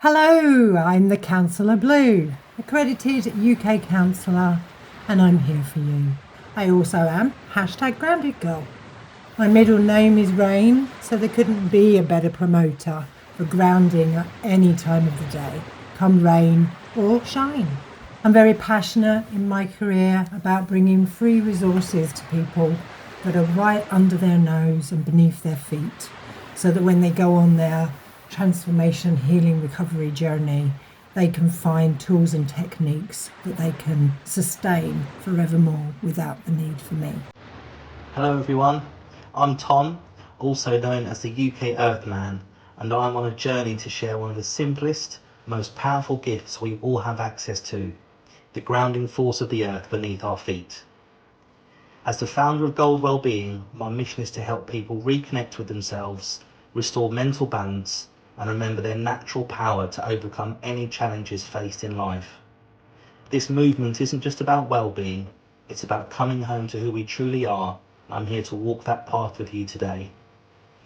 Hello, I'm the Counsellor Blou, accredited UK counsellor, and I'm here for you. I also am #grounded girl. My middle name is Rain, so there couldn't be a better promoter for grounding at any time of the day, come rain or shine. I'm very passionate in my career about bringing free resources to people that are right under their nose and beneath their feet, so that when they go on their transformation, healing, recovery journey, they can find tools and techniques that they can sustain forevermore without the need for me. Hello everyone, I'm Tom, also known as the UK Earthman, and I'm on a journey to share one of the simplest, most powerful gifts we all have access to, the grounding force of the earth beneath our feet. As the founder of Gold Wellbeing, my mission is to help people reconnect with themselves, restore mental balance, and remember their natural power to overcome any challenges faced in life. This movement isn't just about well-being, it's about coming home to who we truly are. I'm here to walk that path with you today.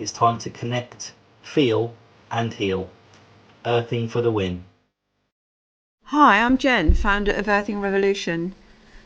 It's time to connect, feel, and heal. Earthing for the win. Hi, I'm Jen, founder of Earthing Revolution.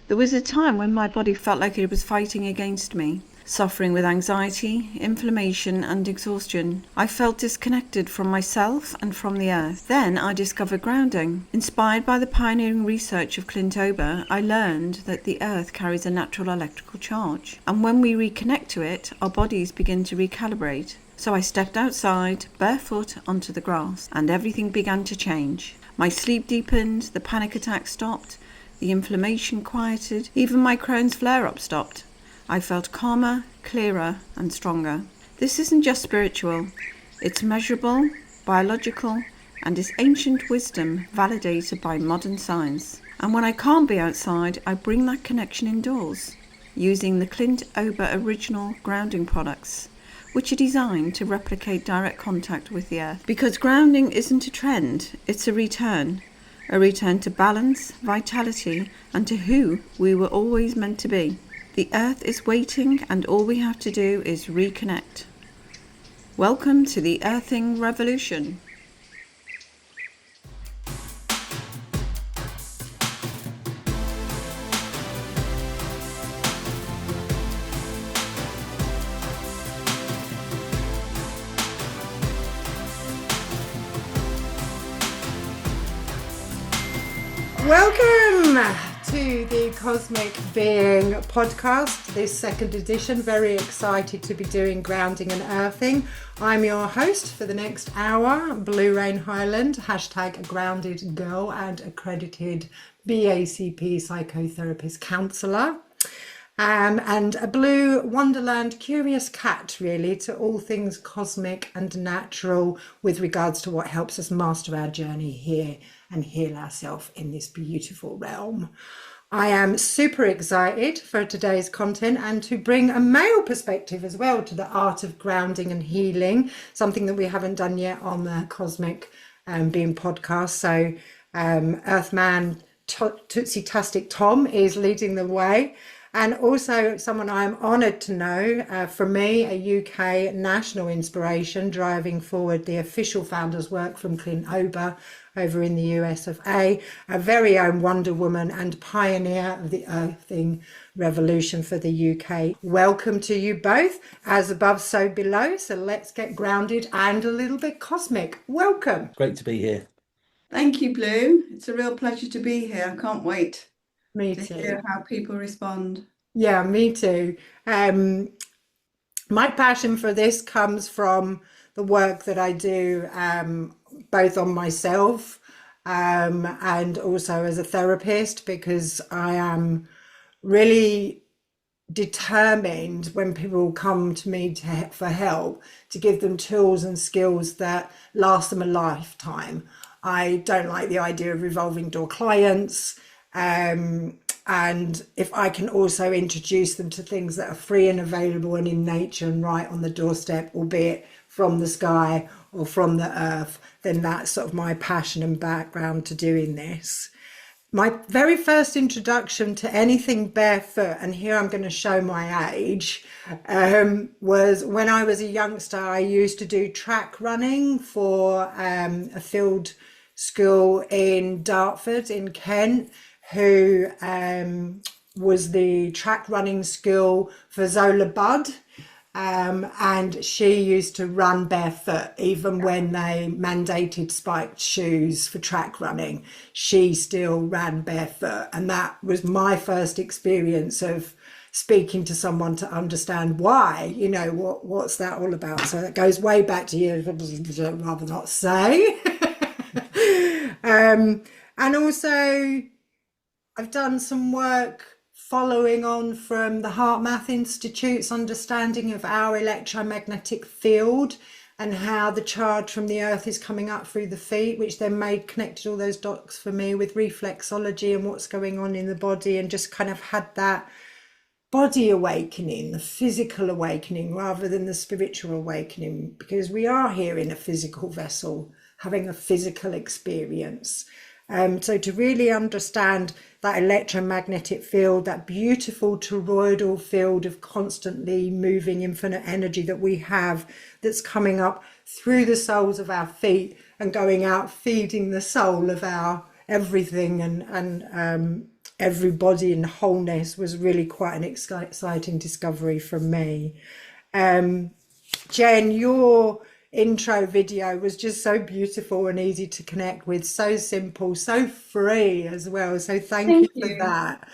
There was a time when my body felt like it was fighting against me, suffering with anxiety, inflammation and exhaustion. I felt disconnected from myself and from the earth. Then I discovered grounding. Inspired by the pioneering research of Clint Ober, I learned that the earth carries a natural electrical charge, and when we reconnect to it, our bodies begin to recalibrate. So I stepped outside, barefoot, onto the grass, and everything began to change. My sleep deepened, the panic attacks stopped, the inflammation quieted, even my Crohn's flare-up stopped. I felt calmer, clearer, and stronger. This isn't just spiritual. It's measurable, biological, and is ancient wisdom validated by modern science. And when I can't be outside, I bring that connection indoors, using the Clint Ober original grounding products, which are designed to replicate direct contact with the earth. Because grounding isn't a trend, it's a return to balance, vitality, and to who we were always meant to be. The earth is waiting, and all we have to do is reconnect. Welcome to the Earthing Revolution. Welcome to the Cosmic Being podcast, this second edition. Very excited to be doing grounding and earthing. I'm your host for the next hour, Blue Rain Highland, #grounded girl and accredited BACP psychotherapist counsellor. And a blue wonderland curious cat, really, to all things cosmic and natural with regards to what helps us master our journey here and heal ourselves in this beautiful realm. I am super excited for today's content and to bring a male perspective as well to the art of grounding and healing, something that we haven't done yet on the Cosmic Being podcast. So Earthman Tootsie-Tastic Tom is leading the way. And also someone I'm honoured to know, for me, a UK national inspiration, driving forward the official founders work from Clint Ober over in the US of A, a very own Wonder Woman and pioneer of the Earthing Revolution for the UK. Welcome to you both, as above, so below. So let's get grounded and a little bit cosmic. Welcome. Great to be here. Thank you, Blue. It's a real pleasure to be here. I can't wait Me to too. hear how people respond. Yeah, me too. My passion for this comes from the work that I do, both on myself and also as a therapist, because I am really determined when people come to me for help to give them tools and skills that last them a lifetime. I don't like the idea of revolving door clients. And if I can also introduce them to things that are free and available and in nature and right on the doorstep, albeit from the sky or from the earth, then that's sort of my passion and background to doing this. My very first introduction to anything barefoot, and here I'm going to show my age, was when I was a youngster. I used to do track running for a field school in Dartford in Kent, who was the track running school for Zola Budd. And she used to run barefoot even when they mandated spiked shoes for track running. She still ran barefoot, and that was my first experience of speaking to someone to understand why, what's that all about. So that goes way back to you, I'd rather not say. And also I've done some work following on from the Heart Math Institute's understanding of our electromagnetic field and how the charge from the earth is coming up through the feet, which then connected all those dots for me with reflexology and what's going on in the body, and just kind of had that body awakening, the physical awakening rather than the spiritual awakening, because we are here in a physical vessel having a physical experience. So to really understand that electromagnetic field, that beautiful toroidal field of constantly moving infinite energy that we have, that's coming up through the soles of our feet and going out, feeding the soul of our everything and every body in wholeness, was really quite an exciting discovery from me. Jen, your intro video was just so beautiful and easy to connect with, so simple, so free as well, so thank you for that.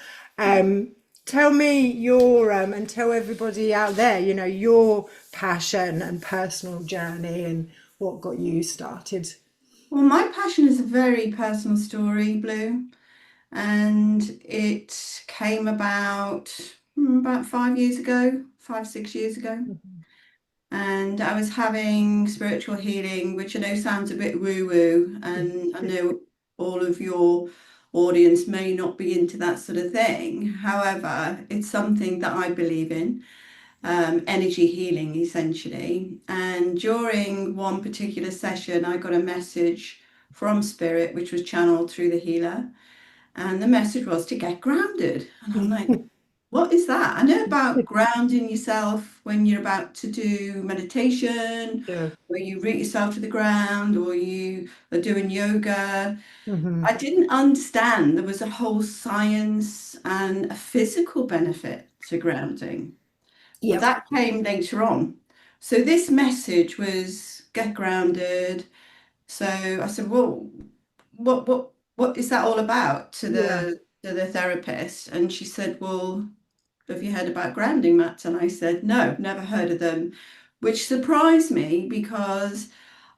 Tell me your and tell everybody out there, your passion and personal journey and what got you started. Well, my passion is a very personal story, Blue, and it came about 5 years ago, 5, 6 years ago. And I was having spiritual healing, which I know sounds a bit woo-woo, and I know all of your audience may not be into that sort of thing. However, it's something that I believe in, energy healing essentially. And during one particular session, I got a message from Spirit, which was channeled through the healer. And the message was to get grounded. And I'm like, what is that? I know about grounding yourself when you're about to do meditation, Yeah. where you root yourself to the ground, or you are doing yoga. Mm-hmm. I didn't understand there was a whole science and a physical benefit to grounding. Well, Yep. that came later on. So this message was get grounded. So I said, well, what is that all about to Yeah. the therapist? And she said, well, have you heard about grounding mats? And I said, no, never heard of them, which surprised me because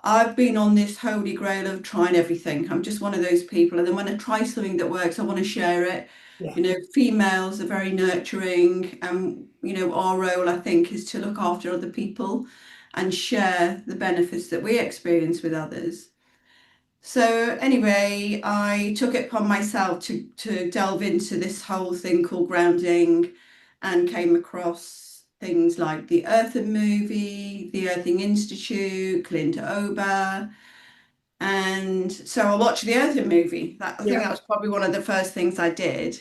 I've been on this holy grail of trying everything. I'm just one of those people. And then when I try something that works, I want to share it. Yeah. Females are very nurturing. And, our role, I think, is to look after other people and share the benefits that we experience with others. So anyway, I took it upon myself to delve into this whole thing called grounding, and came across things like the Earthing movie, the Earthing Institute, Clint Ober. And so I watched the Earthing movie. I think that was probably one of the first things I did.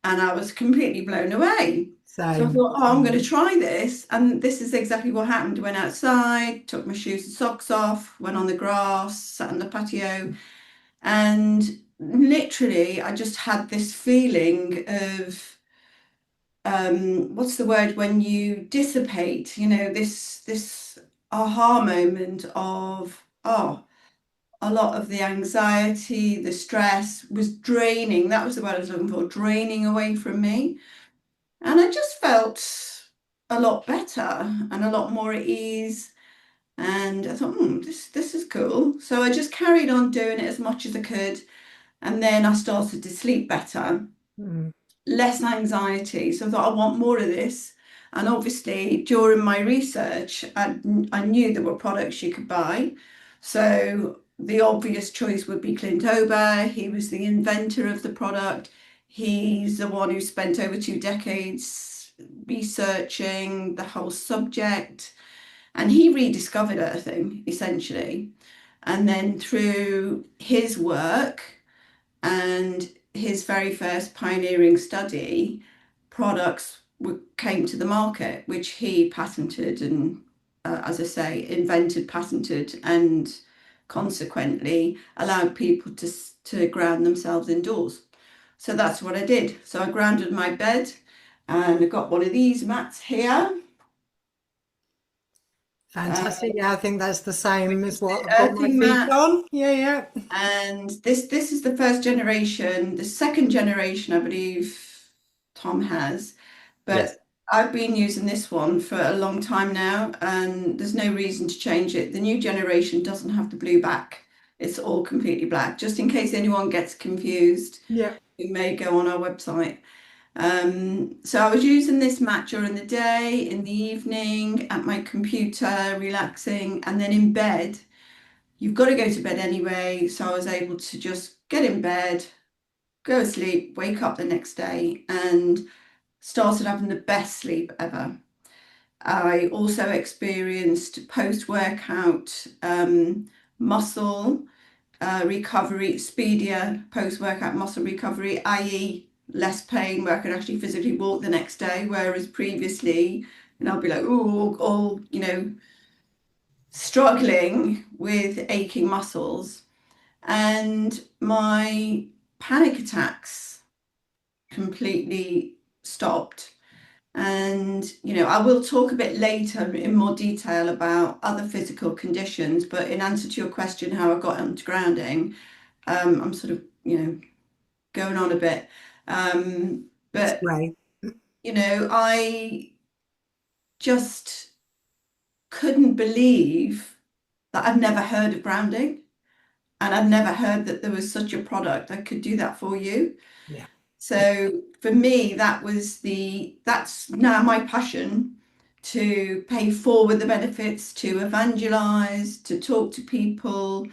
And I was completely blown away. So I Same. thought, I'm going to try this. And this is exactly what happened. Went outside, took my shoes and socks off, went on the grass, sat on the patio. And literally, I just had this feeling of, what's the word, when you dissipate, this aha moment of, oh, a lot of the anxiety, the stress was draining. That was the word I was looking for, draining away from me. And I just felt a lot better and a lot more at ease. And I thought, this is cool. So I just carried on doing it as much as I could. And then I started to sleep better, less anxiety. So I thought, I want more of this. And obviously, during my research, I knew there were products you could buy. So the obvious choice would be Clint Ober. He was the inventor of the product. He's the one who spent over 2 decades researching the whole subject. And he rediscovered Earthing, essentially. And then through his work and his very first pioneering study, products came to the market, which he patented and, as I say, invented, patented, and consequently allowed people to ground themselves indoors. So that's what I did. So I grounded my bed, and I got one of these mats here. Fantastic. Yeah, I think that's the same as what I've The got my earthing feet mat. on. Yeah, yeah. And this is the first generation. The second generation, I believe Tom has, Yes. but I've been using this one for a long time now, and there's no reason to change it. The new generation doesn't have the blue back. It's all completely black. Just in case anyone gets confused, Yeah. you may go on our website. So I was using this mat during the day, in the evening, at my computer, relaxing, and then in bed. You've got to go to bed anyway, so I was able to just get in bed, go to sleep, wake up the next day, and started having the best sleep ever. I also experienced post-workout muscle recovery, speedier post-workout muscle recovery, i.e., less pain, where I could actually physically walk the next day, whereas previously, and I'll be like, oh, all, struggling with aching muscles. And my panic attacks completely stopped. And, I will talk a bit later in more detail about other physical conditions, but in answer to your question, how I got onto grounding, I'm sort of, going on a bit. It's But, great. I just couldn't believe that I'd never heard of grounding, and I'd never heard that there was such a product that could do that for you. Yeah. So for me, that's now my passion, to pay forward the benefits, to evangelize, to talk to people,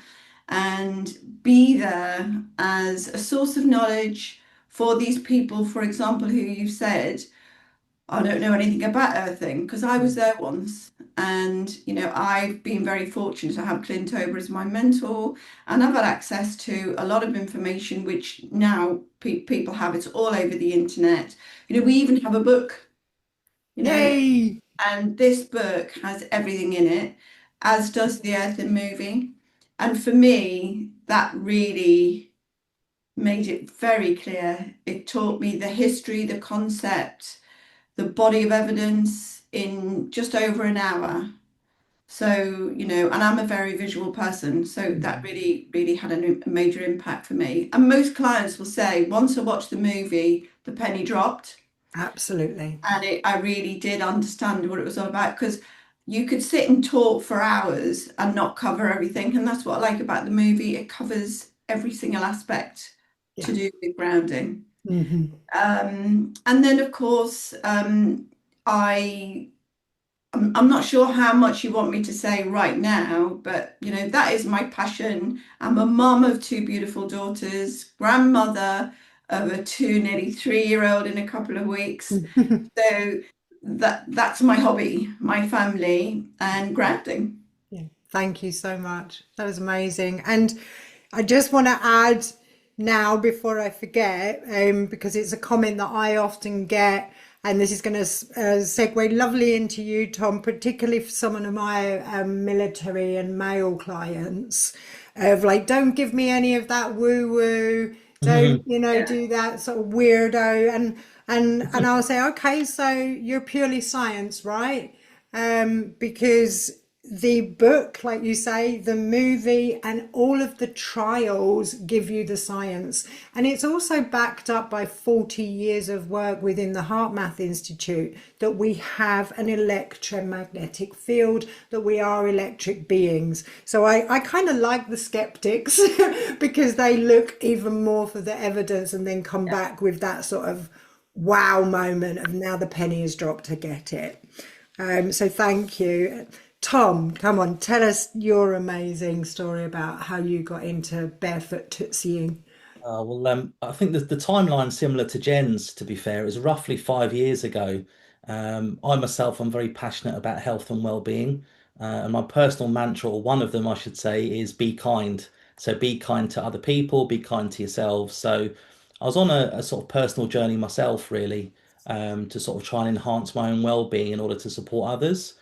and be there as a source of knowledge for these people, for example, who you've said, I don't know anything about earthing, because I was there once. And, I've been very fortunate to have Clint Ober as my mentor, and I've had access to a lot of information, which now people have. It's all over the internet. We even have a book, you know, Yay! and this book has everything in it, as does the Earthing movie. And for me, that really made it very clear. It taught me the history, the concept, the body of evidence in just over an hour. So, and I'm a very visual person, so that really, really had a major impact for me. And most clients will say, once I watched the movie, the penny dropped, Absolutely. and I really did understand what it was all about, because you could sit and talk for hours and not cover everything. And that's what I like about the movie. It covers every single aspect to Yeah. do with grounding. Hmm. And then, of course, I I'm not sure how much you want me to say right now, but that is my passion. I'm a mum of two beautiful daughters, grandmother of a two, nearly 3-year-old in a couple of weeks. So that's my hobby, my family, and grounding. Yeah. Thank you so much. That was amazing. And I just want to add now before I forget, because it's a comment that I often get, and this is going to segue lovely into you, Tom, particularly for some of my military and male clients, of like, don't give me any of that woo woo, don't Yeah. do that sort of weirdo, and I'll say, okay, so you're purely science, right? Because the book, like you say, the movie, and all of the trials give you the science. And it's also backed up by 40 years of work within the Heart Math Institute that we have an electromagnetic field, that we are electric beings. So I kind of like the skeptics because they look even more for the evidence and then come back with that sort of wow moment of now the penny has dropped, to get it. So thank you. Tom, come on, tell us your amazing story about how you got into barefoot tootsieing. I think the timeline's similar to Jen's, to be fair. It was roughly 5 years ago. I myself am very passionate about health and well-being. And my personal mantra, or one of them, I should say, is be kind. So be kind to other people, be kind to yourselves. So I was on a sort of personal journey myself, really, to sort of try and enhance my own well-being in order to support others.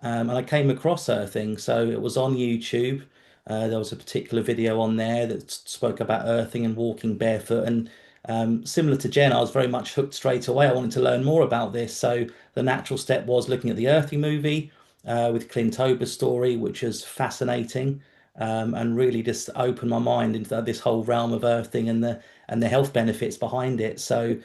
And I came across Earthing. So it was on YouTube. There was a particular video on there that spoke about earthing and walking barefoot. And similar to Jen, I was very much hooked straight away. I wanted to learn more about this. So the natural step was looking at the Earthing movie with Clint Ober's story, which was fascinating, and really just opened my mind into this whole realm of earthing and the health benefits behind it. So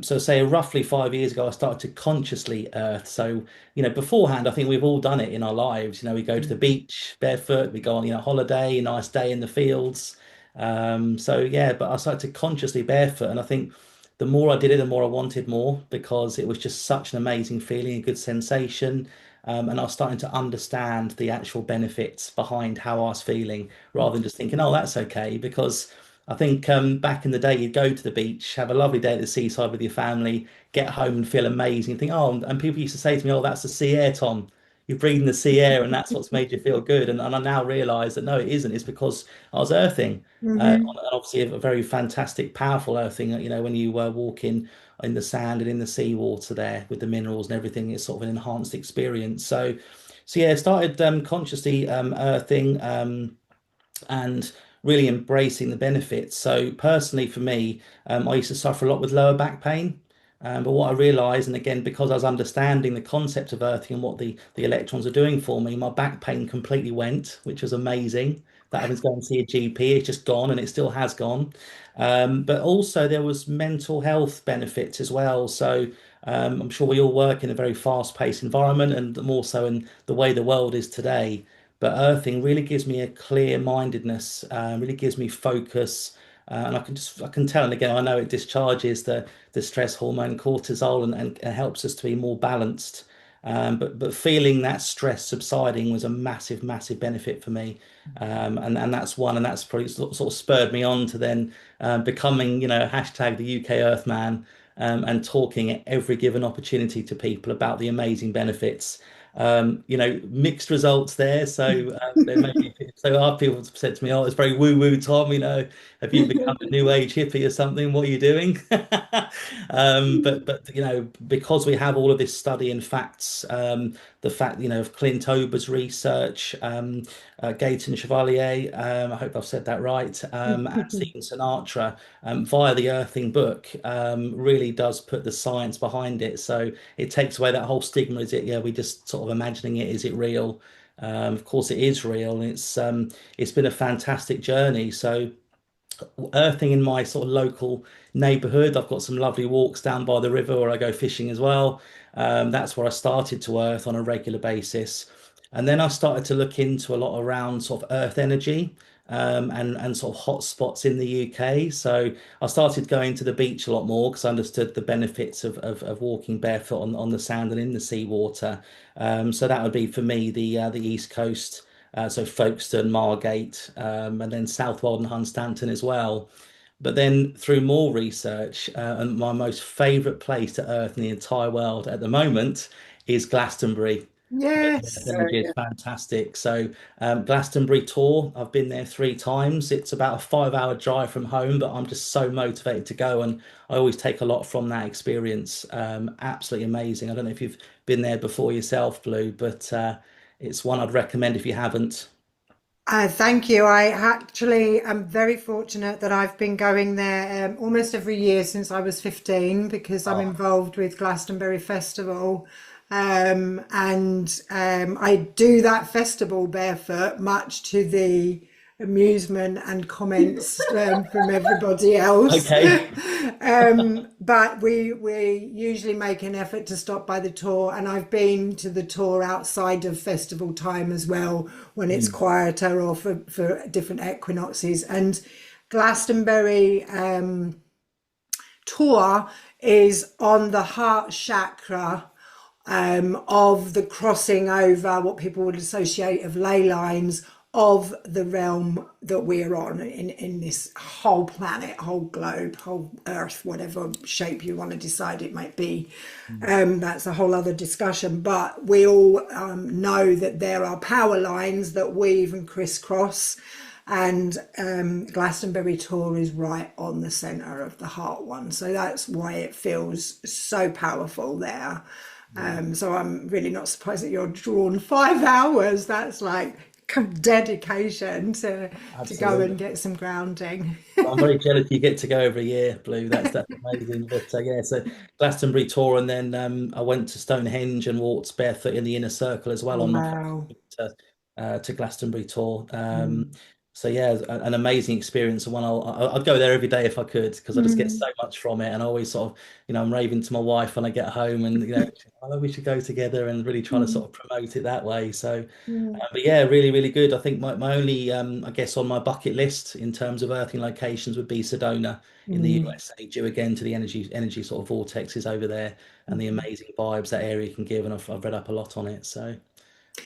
say roughly 5 years ago, I started to consciously earth. So, beforehand, I think we've all done it in our lives. We go to the beach barefoot, we go on, holiday, a nice day in the fields. So yeah, but I started to consciously barefoot, and I think the more I did it, the more I wanted more because it was just such an amazing feeling, a good sensation. And I was starting to understand the actual benefits behind how I was feeling rather than just thinking, oh, that's okay. Because I think back in the day, you'd go to the beach, have a lovely day at the seaside with your family, get home and feel amazing. Think, oh, and people used to say to me, oh, that's the sea air, Tom. You're breathing the sea air, and that's what's made you feel good. And I now realise that no, it isn't. It's because I was earthing, Hmm. and obviously a very fantastic, powerful earthing. When you walk in the sand and in the seawater there with the minerals and everything, it's sort of an enhanced experience. So yeah, I started consciously earthing. And really embracing the benefits. So personally, for me, I used to suffer a lot with lower back pain. But what I realized, and again, because I was understanding the concept of earthing and what the electrons are doing for me, my back pain completely went, which was amazing. That having to go and see a GP, it's just gone and it still has gone. But also there was mental health benefits as well. So I'm sure we all work in a very fast-paced environment and more so in the way the world is today. But earthing really gives me a clear-mindedness, really gives me focus, and I can tell. And again, I know it discharges the stress hormone cortisol and helps us to be more balanced. But feeling that stress subsiding was a massive, massive benefit for me, and that's one, and that's probably sort of spurred me on to then becoming, hashtag the UK Earthman, and talking at every given opportunity to people about the amazing benefits. Mixed results there. So there may be so our people have said to me, "Oh, it's very woo-woo, Tom. Have you become a new age hippie or something? What are you doing?" But because we have all of this study and facts, the fact of Clint Ober's research, Gaten Chevalier, I hope I've said that right, and Stephen Sinatra, via the Earthing book, really does put the science behind it. So it takes away that whole stigma. Is it? Yeah, we just sort of imagining it. Is it real? Of course, it is real, and it's been a fantastic journey. So earthing in my sort of local neighborhood. I've got some lovely walks down by the river where I go fishing as well. That's where I started to earth on a regular basis. And then I started to look into a lot around sort of earth energy. And sort of hot spots in the UK. So I started going to the beach a lot more because I understood the benefits of walking barefoot on the sand and in the seawater. So that would be for me the East Coast, so Folkestone, Margate, and then Southwold and Hunstanton as well. But then through more research, and my most favourite place to earth in the entire world at the moment is Glastonbury. Yes. The energy is fantastic. So Glastonbury tour, I've been there 3 times. It's about a 5-hour drive from home, but I'm just so motivated to go, and I always take a lot from that experience. Absolutely amazing. I don't know if you've been there before yourself, Blue, but it's one I'd recommend if you haven't. Thank you. I actually am very fortunate that I've been going there almost every year since I was 15 because I'm Oh, involved with Glastonbury Festival. And I do that festival barefoot, much to the amusement and comments from everybody else. okay. But we usually make an effort to stop by the tour, and I've been to the tour outside of festival time as well, when it's Mm, quieter or for different equinoxes. And Glastonbury tour is on the heart chakra of the crossing over what people would associate of ley lines of the realm that we're on in this whole planet, whole globe, whole earth, whatever shape you want to decide it might be. mm, That's a whole other discussion, but we all know that there are power lines that weave and crisscross, and Glastonbury Tour is right on the centre of the heart one, so that's why it feels so powerful there. yeah. So I'm really not surprised that you're drawn 5 hours. That's like dedication to go Absolutely. and get some grounding. I'm very jealous you get to go every year, Blue. That's amazing. But yeah, so Glastonbury tour, and then I went to Stonehenge and walked barefoot in the inner circle as well Oh, on my wow. to Glastonbury tour. Mm. So yeah, an amazing experience, and one I'd go there every day if I could, because I just get Mm. so much from it. And I always sort of, I'm raving to my wife when I get home, and oh, we should go together, and really trying to Mm. sort of promote it that way. So, Mm. but yeah, really, really good. I think my only, I guess, on my bucket list in terms of earthing locations would be Sedona in the Mm. USA, due again to the energy sort of vortexes over there and the Mm. amazing vibes that area can give. And I've read up a lot on it. So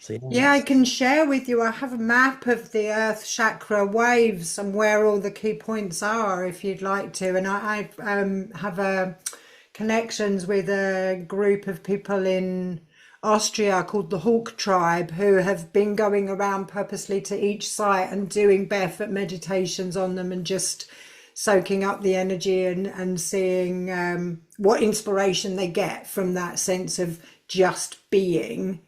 yeah, Yeah, I can share with you. I have a map of the Earth chakra waves and where all the key points are, if you'd like to. And I have connections with a group of people in Austria called the Hawk Tribe, who have been going around purposely to each site and doing barefoot meditations on them and just soaking up the energy and seeing what inspiration they get from that sense of just being,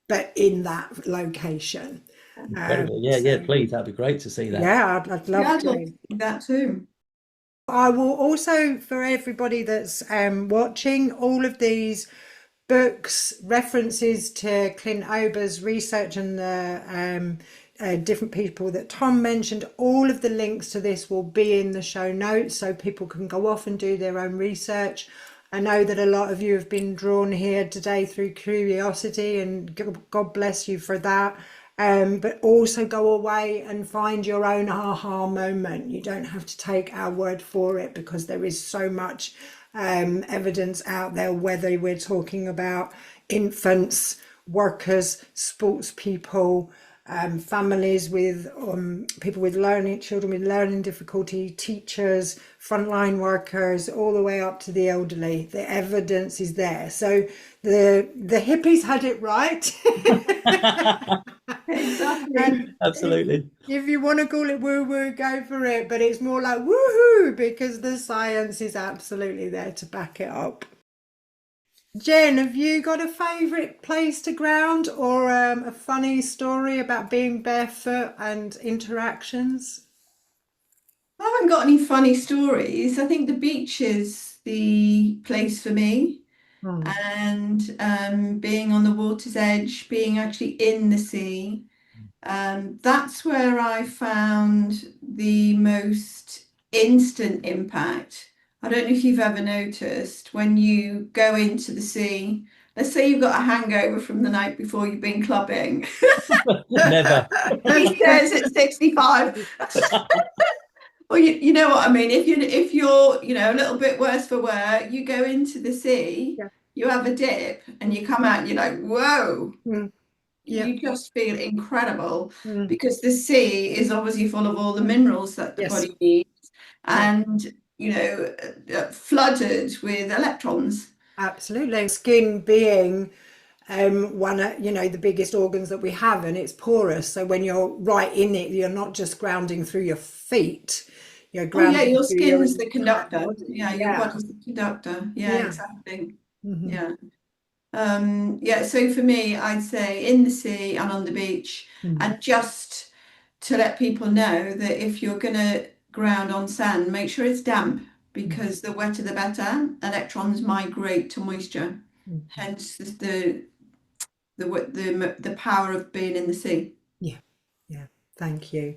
but in that location. incredible. Yeah, yeah, So please. That'd be great to see that. yeah, I'd Yeah, love I'd love to. to see that too. I will also, for everybody that's watching, all of these books, references to Clint Ober's research and the different people that Tom mentioned, all of the links to this will be in the show notes so people can go off and do their own research. I know that a lot of you have been drawn here today through curiosity, and God bless you for that. But also go away and find your own aha moment. You don't have to take our word for it, because there is so much evidence out there, whether we're talking about infants, workers, sports people, families with people with learning, children with learning difficulty, teachers, frontline workers, all the way up to the elderly. The evidence is there. So the hippies had it right. Exactly. And Absolutely. if you want to call it woo woo, go for it. But it's more like woohoo, because the science is absolutely there to back it up. Jen, have you got a favourite place to ground, or a funny story about being barefoot and interactions? I haven't got any funny stories. I think the beach is the place for me. Hmm. And being on the water's edge, being actually in the sea, that's where I found the most instant impact. I don't know if you've ever noticed when you go into the sea, let's say you've got a hangover from the night before you've been clubbing. Never. He says at 65. Well, you know what I mean. If you're a little bit worse for wear, you go into the sea, Yeah. you have a dip, and you come out and you're like, whoa, Mm. Yeah. you just feel incredible, Mm. because the sea is obviously full of all the minerals that the Yes. body needs, Yeah. and flooded with electrons. Absolutely. Skin being one of the biggest organs that we have, and it's porous. So when you're right in it, you're not just grounding through your feet, you're Oh yeah, grounding your through your skin's the entire conductor. body. Yeah, your Yeah. body's the conductor. Yeah, Yeah. exactly. Mhm. Yeah. Yeah, so for me, I'd say in the sea and on the beach, Mhm. and just to let people know that if you're going to ground on sand, make sure it's damp, because the wetter the better. Electrons migrate to moisture, Mhm. hence the power of being in the sea. Yeah. Yeah. Thank you.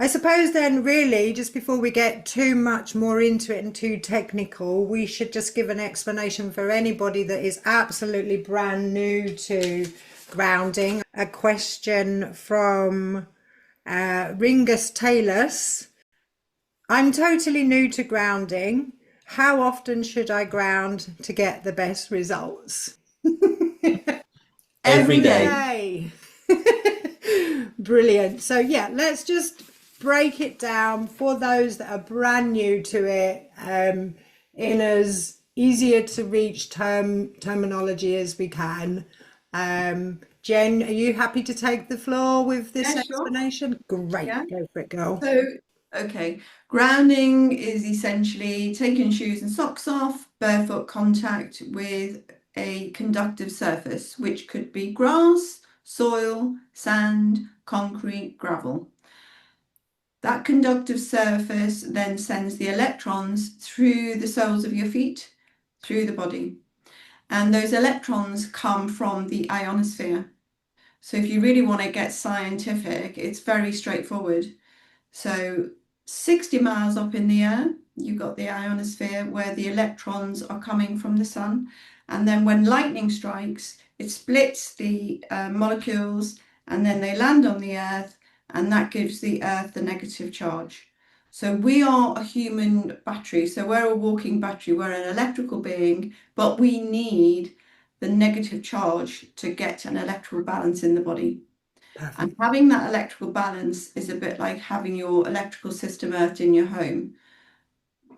I suppose then, really, just before we get too much more into it and too technical, we should just give an explanation for anybody that is absolutely brand new to grounding. A question from Ringus Talus. I'm totally new to grounding. How often should I ground to get the best results? Every day. Yay. Brilliant. So yeah, let's just break it down for those that are brand new to it, in as easier to reach terminology as we can. Jen, are you happy to take the floor with this Yeah, sure. explanation? Great, Yeah. go for it, girl. So, okay, grounding is essentially taking shoes and socks off, barefoot contact with a conductive surface, which could be grass, soil, sand, concrete, gravel. That conductive surface then sends the electrons through the soles of your feet, through the body. And those electrons come from the ionosphere. So if you really want to get scientific, it's very straightforward. So 60 miles up in the air, you've got the ionosphere where the electrons are coming from the sun. And then when lightning strikes, it splits the molecules and then they land on the earth, and that gives the earth the negative charge. So we are a human battery. So we're a walking battery. We're an electrical being, but we need the negative charge to get an electrical balance in the body. And having that electrical balance is a bit like having your electrical system earthed in your home.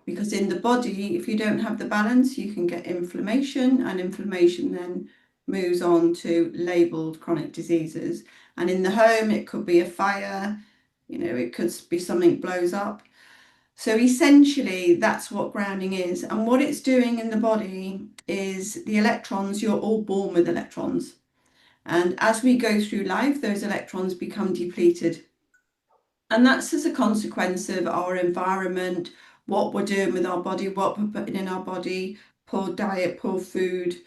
Because in the body, if you don't have the balance, you can get inflammation, and inflammation then moves on to labeled chronic diseases. And in the home, it could be a fire, it could be something blows up. So essentially, that's what grounding is. And what it's doing in the body is the electrons, you're all born with electrons. And as we go through life, those electrons become depleted. And that's as a consequence of our environment, what we're doing with our body, what we're putting in our body, poor diet, poor food.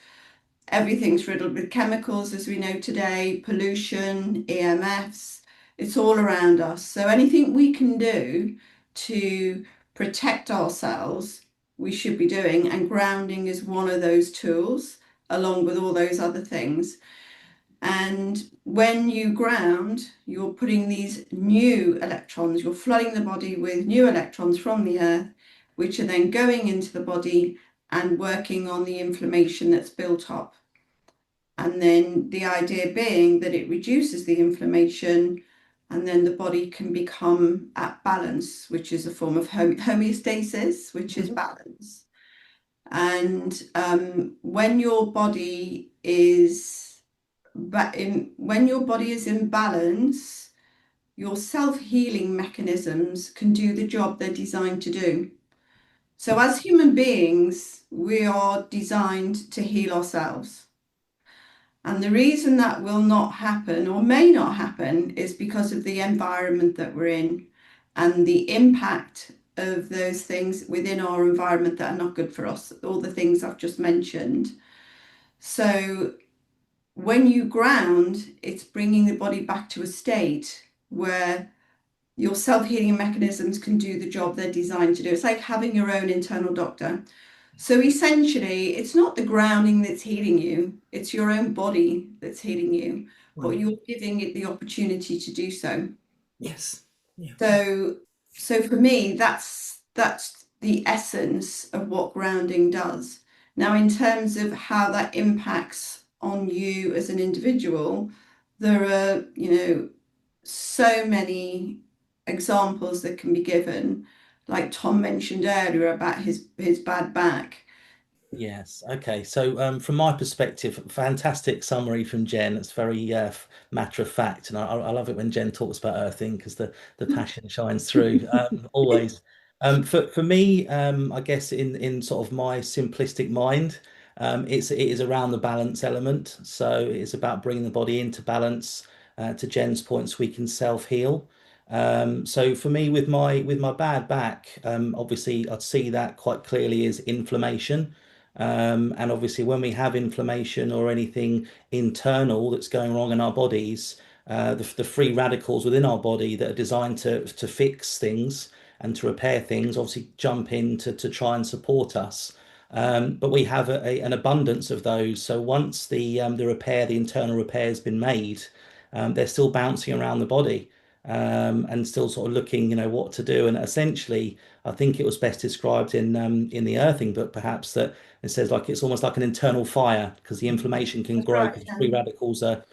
Everything's riddled with chemicals, as we know today, pollution, EMFs, it's all around us. So anything we can do to protect ourselves, we should be doing. And grounding is one of those tools, along with all those other things. And when you ground, you're putting these new electrons, you're flooding the body with new electrons from the earth, which are then going into the body and working on the inflammation that's built up. And then the idea being that it reduces the inflammation, and then the body can become at balance, which is a form of homeostasis, which is balance. And when your body is in balance, your self-healing mechanisms can do the job they're designed to do. So as human beings, we are designed to heal ourselves. And the reason that will not happen or may not happen is because of the environment that we're in and the impact of those things within our environment that are not good for us, all the things I've just mentioned. So when you ground, it's bringing the body back to a state where your self-healing mechanisms can do the job they're designed to do. It's like having your own internal doctor. So essentially, it's not the grounding that's healing you, it's your own body that's healing you, but you're giving it the opportunity to do so. Yes. Yeah. So for me, that's the essence of what grounding does. Now, in terms of how that impacts on you as an individual, there are, so many examples that can be given, like Tom mentioned earlier about his bad back. Yes. Okay. So, from my perspective, fantastic summary from Jen. It's very matter of fact, and I love it when Jen talks about earthing because the passion shines through always. For me, I guess in sort of my simplistic mind, it is around the balance element. So it's about bringing the body into balance. To Jen's points, we can self heal. So for me, with my bad back, obviously I'd see that quite clearly as inflammation. And obviously, when we have inflammation or anything internal that's going wrong in our bodies, the free radicals within our body that are designed to fix things and to repair things obviously jump in to try and support us. But we have an abundance of those. So once the internal repair has been made, they're still bouncing around the body. And still sort of looking, what to do. And essentially, I think it was best described in the Earthing book, perhaps, that it says like it's almost like an internal fire because the inflammation can That's grow right, because free radicals are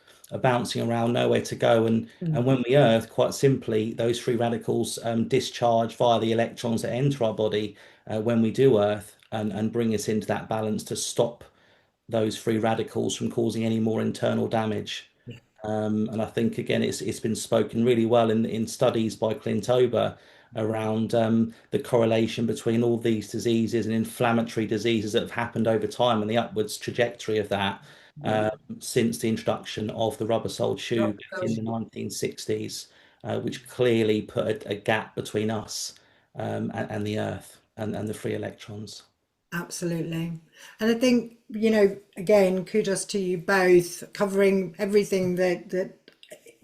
bouncing around, nowhere to go. And when we earth, quite simply, those free radicals discharge via the electrons that enter our body when we do earth and bring us into that balance to stop those free radicals from causing any more internal damage. And I think again, it's been spoken really well in studies by Clint Ober around the correlation between all these diseases and inflammatory diseases that have happened over time and the upwards trajectory of that. since the introduction of the rubber-soled shoe back in the 1960s, which clearly put a gap between us and the Earth and the free electrons. Absolutely. And I think, again, kudos to you both, covering everything that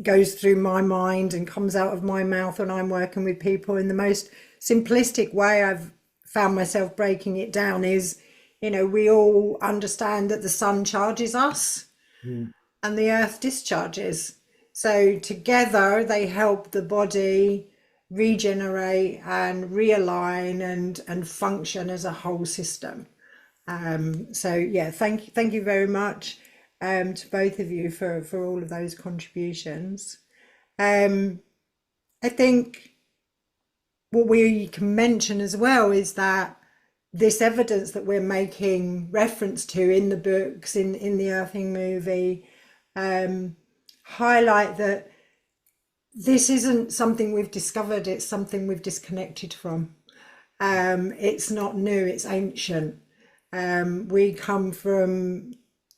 goes through my mind and comes out of my mouth when I'm working with people in the most simplistic way. I've found myself breaking it down is, we all understand that the sun charges us and the earth discharges. So together they help the body regenerate and realign and function as a whole system. So yeah, thank you very much to both of you for all of those contributions. I think what we can mention as well is that this evidence that we're making reference to in the books, in the Earthing movie, highlight that this isn't something we've discovered, it's something we've disconnected from. It's not new, it's ancient. We come from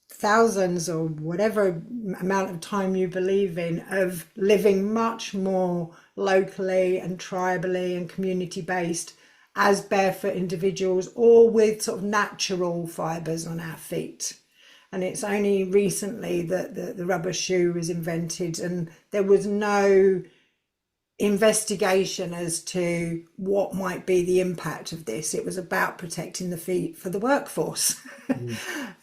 thousands or whatever amount of time you believe in of living much more locally and tribally and community based as barefoot individuals, or with sort of natural fibers on our feet. And it's only recently that the rubber shoe was invented, and there was no investigation as to what might be the impact of this. It was about protecting the feet for the workforce.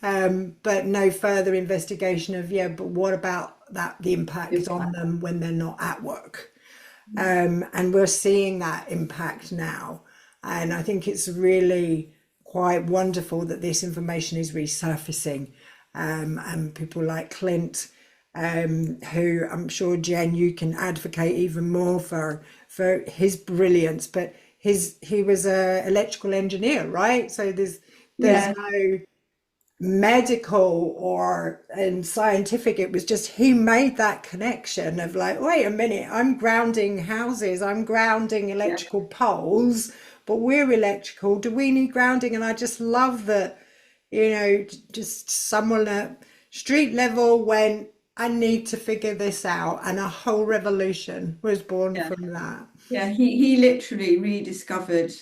But no further investigation of, but what about the impact on them when they're not at work? And we're seeing that impact now. And I think it's really quite wonderful that this information is resurfacing. And people like Clint, who I'm sure, Jen, you can advocate even more for his brilliance, but he was a electrical engineer, right? So there's no medical or scientific, it was just he made that connection of like, wait a minute, I'm grounding houses, I'm grounding electrical poles, but we're electrical, do we need grounding? And I just love that, just someone at street level went, I need to figure this out, and a whole revolution was born from that. Yeah, he literally rediscovered,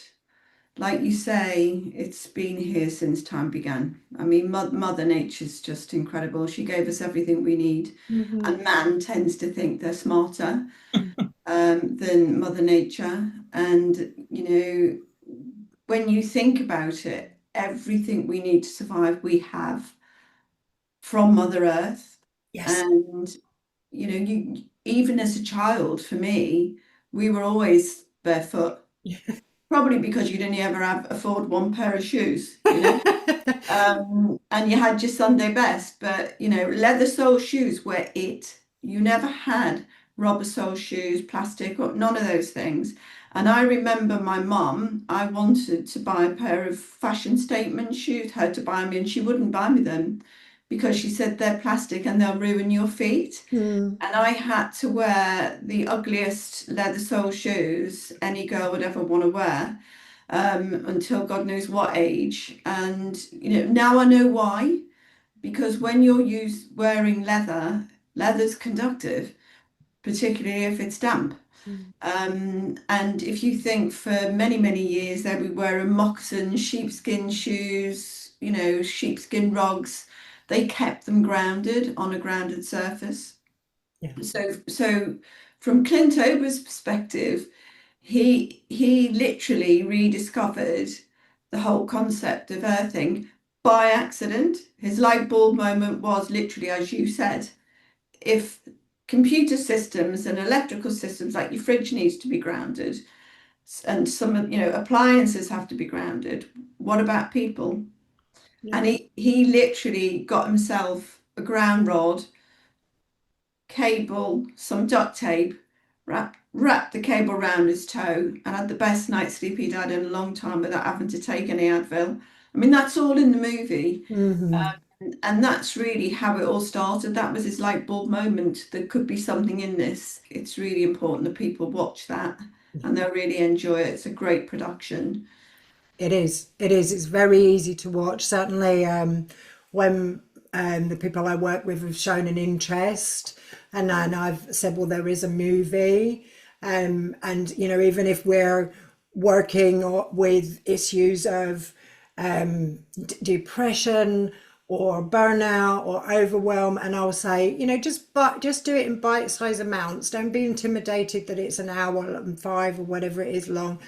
like you say, it's been here since time began. I mean, Mother Nature's just incredible. She gave us everything we need, and man tends to think they're smarter than Mother Nature. And, when you think about it, everything we need to survive, we have from Mother Earth. Yes. And, you even as a child, for me, we were always barefoot. Probably because you'd only ever afford one pair of shoes, and you had your Sunday best. But leather sole shoes were it. You never had rubber sole shoes, plastic, or none of those things. And I remember my mum, I wanted to buy a pair of fashion statement shoes, her to buy me, and she wouldn't buy me them because she said they're plastic and they'll ruin your feet. And I had to wear the ugliest leather sole shoes any girl would ever want to wear, until God knows what age. And now I know why, because when you're wearing leather's conductive, particularly if it's damp. And if you think for many, many years they were wearing moccasins, sheepskin shoes, sheepskin rugs, they kept them grounded on a grounded surface. So from Clint Ober's perspective, he literally rediscovered the whole concept of earthing by accident. His light bulb moment was literally, as you said, if computer systems and electrical systems like your fridge needs to be grounded, and some appliances have to be grounded, what about people? And he literally got himself a ground rod, cable, some duct tape, wrapped the cable around his toe, and had the best night's sleep he'd had in a long time without having to take any Advil. I mean, that's all in the movie. And that's really how it all started. That was his light bulb moment. There could be something in this. It's really important that people watch that and they'll really enjoy it. It's a great production. It is. It's very easy to watch. Certainly, when the people I work with have shown an interest, and then I've said, well, there is a movie, and even if we're working with issues of depression or burnout or overwhelm, and I'll say, just do it in bite-sized amounts. Don't be intimidated that it's an hour and 5 or whatever it is long.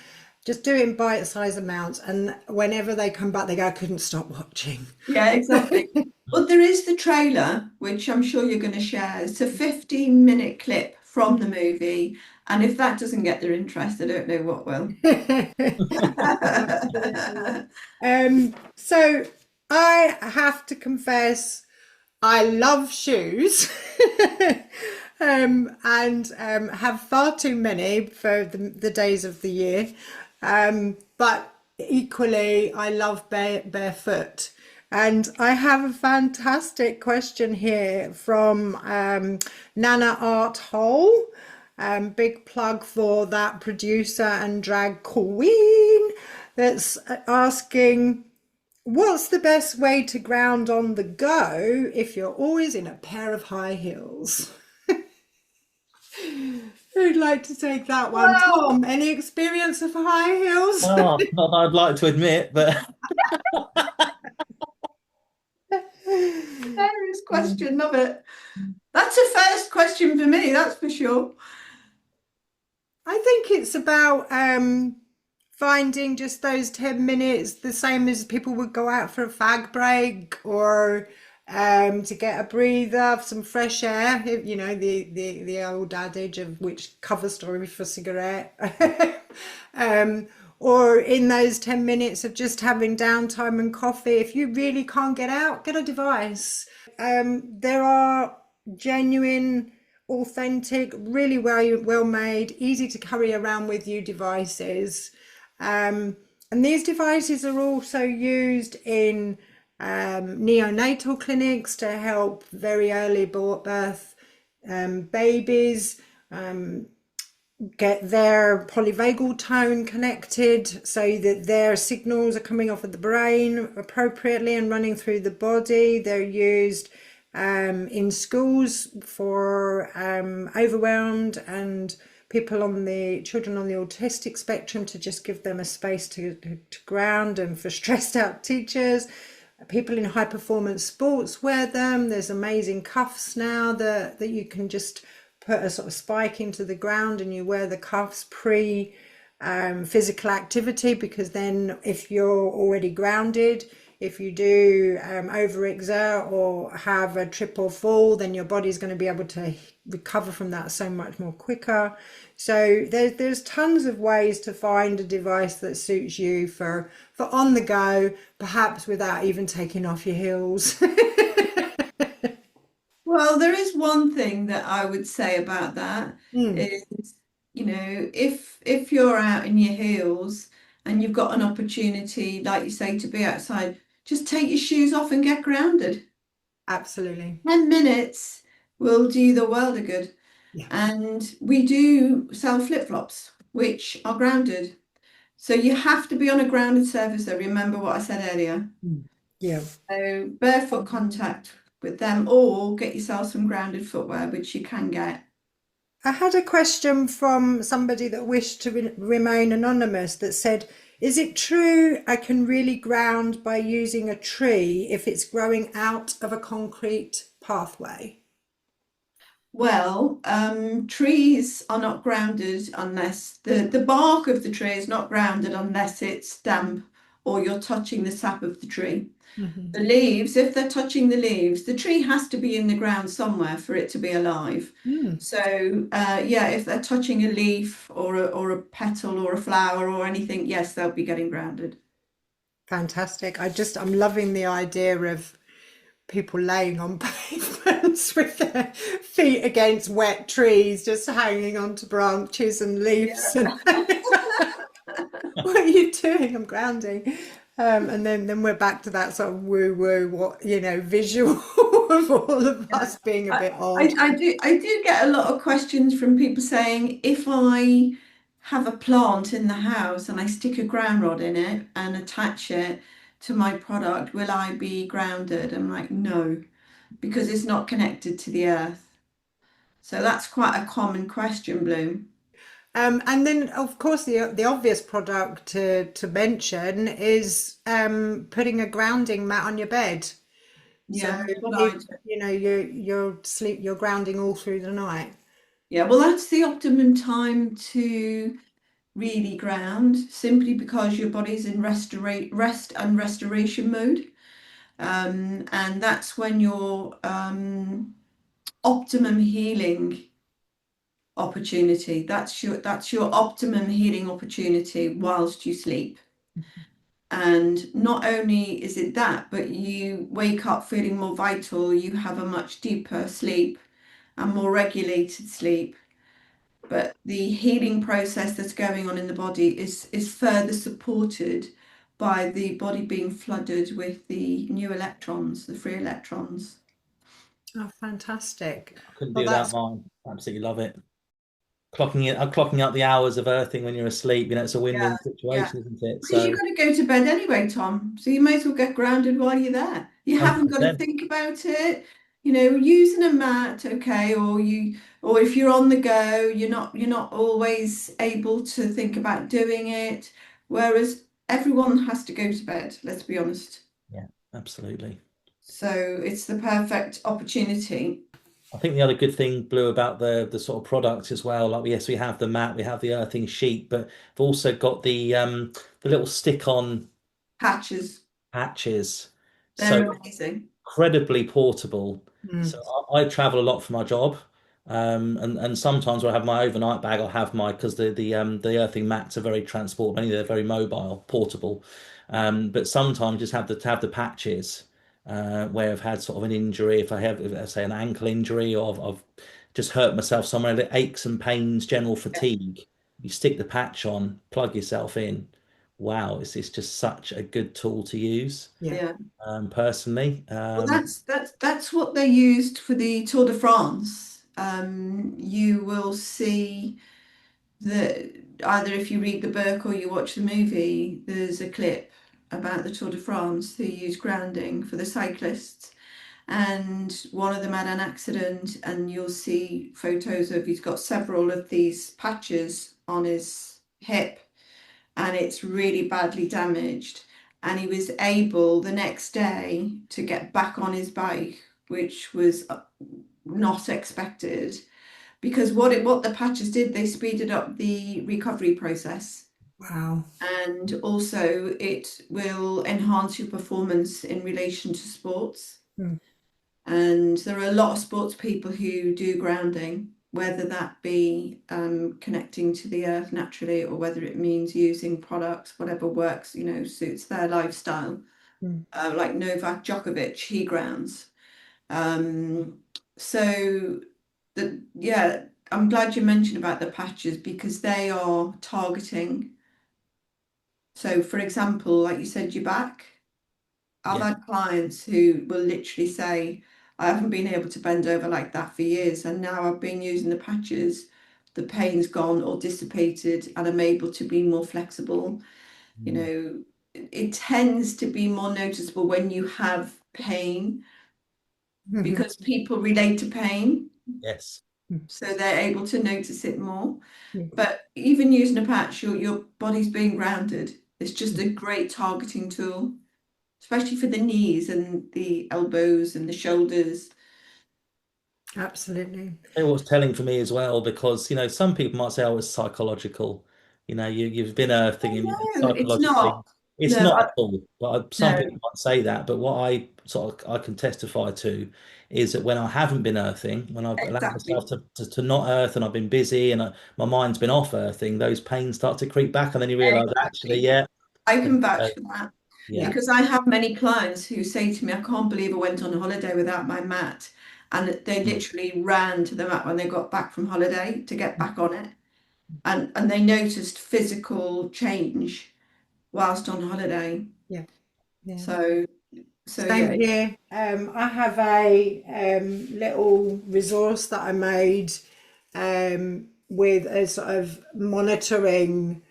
Just do it in bite-sized amounts, and whenever they come back, they go, I couldn't stop watching. Yeah, exactly. But there is the trailer, which I'm sure you're going to share. It's a 15-minute clip from the movie, and if that doesn't get their interest, I don't know what will. So I have to confess, I love shoes. And have far too many for the days of the year. But equally, I love barefoot. And I have a fantastic question here from Nana Art Hole. Big plug for that producer and drag queen that's asking, what's the best way to ground on the go if you're always in a pair of high heels? Who'd like to take that one? Well, Tom, any experience of high heels? Oh, not that I'd like to admit, but Hilarious question, love it. That's a first question for me, that's for sure. I think it's about finding just those 10 minutes, the same as people would go out for a fag break or to get a breather, some fresh air, the old adage of which cover story for cigarette. Or in those 10 minutes of just having downtime and coffee. If you really can't get out, get a device. There are genuine, authentic, really well made, easy to carry around with you devices. And these devices are also used in neonatal clinics to help very early birth babies get their polyvagal tone connected so that their signals are coming off of the brain appropriately and running through the body. They're used in schools for overwhelmed and children on the autistic spectrum, to just give them a space to ground, and for stressed out teachers. People in high performance sports wear them. There's amazing cuffs now that you can just put a sort of spike into the ground and you wear the cuffs pre physical activity, because then if you're already grounded, if you do overexert or have a trip or fall, then your body's going to be able to recover from that so much more quicker. So there's tons of ways to find a device that suits you for on the go, perhaps without even taking off your heels. Well, there is one thing that I would say about that is, if you're out in your heels and you've got an opportunity, like you say, to be outside, just take your shoes off and get grounded. Absolutely. 10 minutes will do you the world of good. Yeah. And we do sell flip-flops, which are grounded. So you have to be on a grounded surface. So remember what I said earlier. Yeah. So barefoot contact with them, or get yourself some grounded footwear, which you can get. I had a question from somebody that wished to remain anonymous that said, is it true I can really ground by using a tree if it's growing out of a concrete pathway? Well, trees are not grounded unless the bark of the tree is not grounded unless it's damp or you're touching the sap of the tree. Mm-hmm. The leaves, if they're touching the leaves, the tree has to be in the ground somewhere for it to be alive. So if they're touching a leaf or a petal or a flower or anything, yes, they'll be getting grounded. Fantastic. I'm loving the idea of people laying on pavements with their feet against wet trees, just hanging onto branches and leaves. Yeah. What are you doing? I'm grounding. And then we're back to that sort of woo-woo, visual of all of us being a bit odd. I do get a lot of questions from people saying, if I have a plant in the house and I stick a ground rod in it and attach it to my product, will I be grounded? I'm like, no. because it's not connected to the earth. So that's quite a common question, Blou. And then, of course, the obvious product to mention is putting a grounding mat on your bed. So Yeah, that's what I you do. you know you're grounding all through the night. Yeah, well, that's the optimum time to really ground, simply because your body's in rest and restoration mode. And that's when your optimum healing opportunity. That's your optimum healing opportunity whilst you sleep. And not only is it that, but you wake up feeling more vital, you have a much deeper sleep and more regulated sleep. But the healing process that's going on in the body is further supported by the body being flooded with the new electrons, the free electrons. Oh, fantastic. I couldn't do Well, without that's mine. Absolutely love it. Clocking out the hours of earthing when you're asleep, it's a Yeah, win-win yeah. situation, isn't it? Because you've So got to go to bed anyway, Tom. So you may as well get grounded while you're there. You haven't got to 100%. think about it. Using a mat, okay, or if you're on the go, you're not always able to think about doing it. Whereas everyone has to go to bed, let's be honest. Yeah, absolutely. So it's the perfect opportunity. I think the other good thing, Blue, about the sort of product as well, like yes, we have the mat, we have the earthing sheet, but we've also got the little stick-on Patches, patches. So they're amazing. incredibly portable. mm, So I travel a lot for my job, and sometimes when I have my overnight bag, I'll have because the earthing mats are very transportable. They're very mobile, portable. But sometimes just have to have the patches where I've had sort of an injury. If I say an ankle injury, or I've just hurt myself somewhere, the aches and pains, general fatigue. You stick the patch on, plug yourself in. Wow, it's just such a good tool to use yeah. Yeah. personally. Well, that's what they used for the Tour de France. You will see that either if you read the book or you watch the movie, there's a clip about the Tour de France who used grounding for the cyclists. And one of them had an accident, and you'll see photos of he's got several of these patches on his hip, and it's really badly damaged. And he was able the next day to get back on his bike, which was not expected, because what the patches did, they speeded up the recovery process. Wow. And also it will enhance your performance in relation to sports. Mm. And there are a lot of sports people who do grounding, whether that be connecting to the earth naturally, or whether it means using products, whatever works, suits their lifestyle. Mm. Like Novak Djokovic, he grounds. So yeah, I'm glad you mentioned about the patches, because they are targeting. So for example, like you said, your back. I've Yeah. had clients who will literally say, I haven't been able to bend over like that for years, and now I've been using the patches, the pain's gone or dissipated, and I'm able to be more flexible. Mm. It tends to be more noticeable when you have pain, Mhm. because people relate to pain, Yes. so they're able to notice it more. Mm. But even using a patch, your body's being grounded. It's just Mm. a great targeting tool, especially for the knees and the elbows and the shoulders. Absolutely. It was telling for me as well, because some people might say, "Oh, it's psychological." You've been earthing and No, it's psychologically, not. it's No, not at all. But some no, people might say that. But what I can testify to is that when I haven't been earthing, when I've allowed exactly. myself to not earth, and I've been busy, and my mind's been off earthing, those pains start to creep back, and then you realise actually, Exactly. yeah, I there can we vouch go. for that, Yeah. Yeah. because I have many clients who say to me, I can't believe I went on a holiday without my mat. And they Mm. literally ran to the mat when they got back from holiday to get back on it. And they noticed physical change whilst on holiday. Yeah. Yeah. So so Same yeah, here. I have a little resource that I made with a sort of monitoring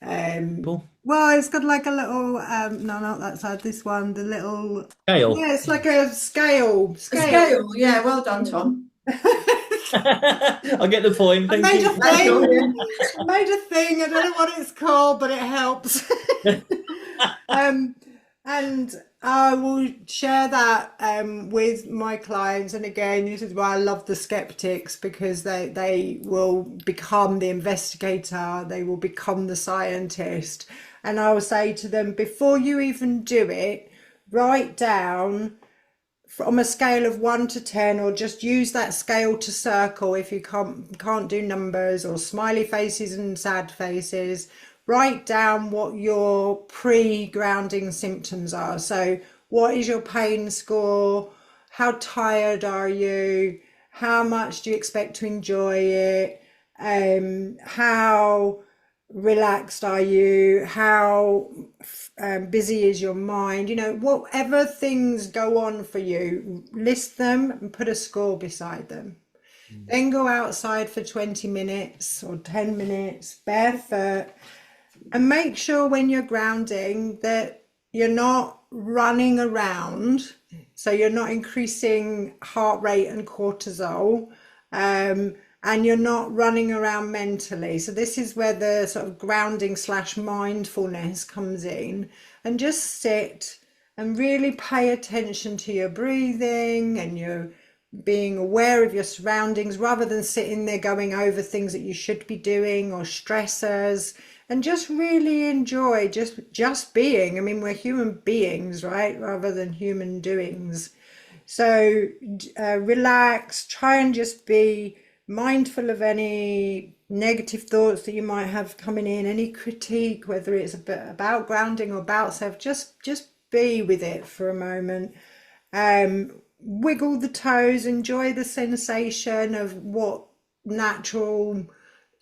Cool. Well, it's got like a little, no, not that side, this one, the little, Scale. yeah, it's like a scale. A scale, yeah, well done, Tom. I get the point. I Thank made you. a thing. I made a thing. I don't know what it's called, but it helps. And I will share that with my clients. And again, this is why I love the skeptics, because they will become the investigator, they will become the scientist. And I will say to them, before you even do it, write down from a scale of 1 to 10, or just use that scale to circle if you can't do numbers or smiley faces and sad faces. Write down what your pre-grounding symptoms are. So what is your pain score? How tired are you? How much do you expect to enjoy it? How relaxed are you? How busy is your mind? Whatever things go on for you, list them and put a score beside them. Then go outside for 20 minutes or 10 minutes barefoot, and make sure when you're grounding that you're not running around, so you're not increasing heart rate and cortisol, and you're not running around mentally. So this is where the sort of grounding / mindfulness comes in. And just sit and really pay attention to your breathing and your being aware of your surroundings, rather than sitting there going over things that you should be doing or stressors. And just really enjoy just being. I mean, we're human beings, right? Rather than human doings. So relax, try and just be mindful of any negative thoughts that you might have coming in, any critique, whether it's a bit about grounding or about self. Just be with it for a moment. Wiggle the toes, enjoy the sensation of what natural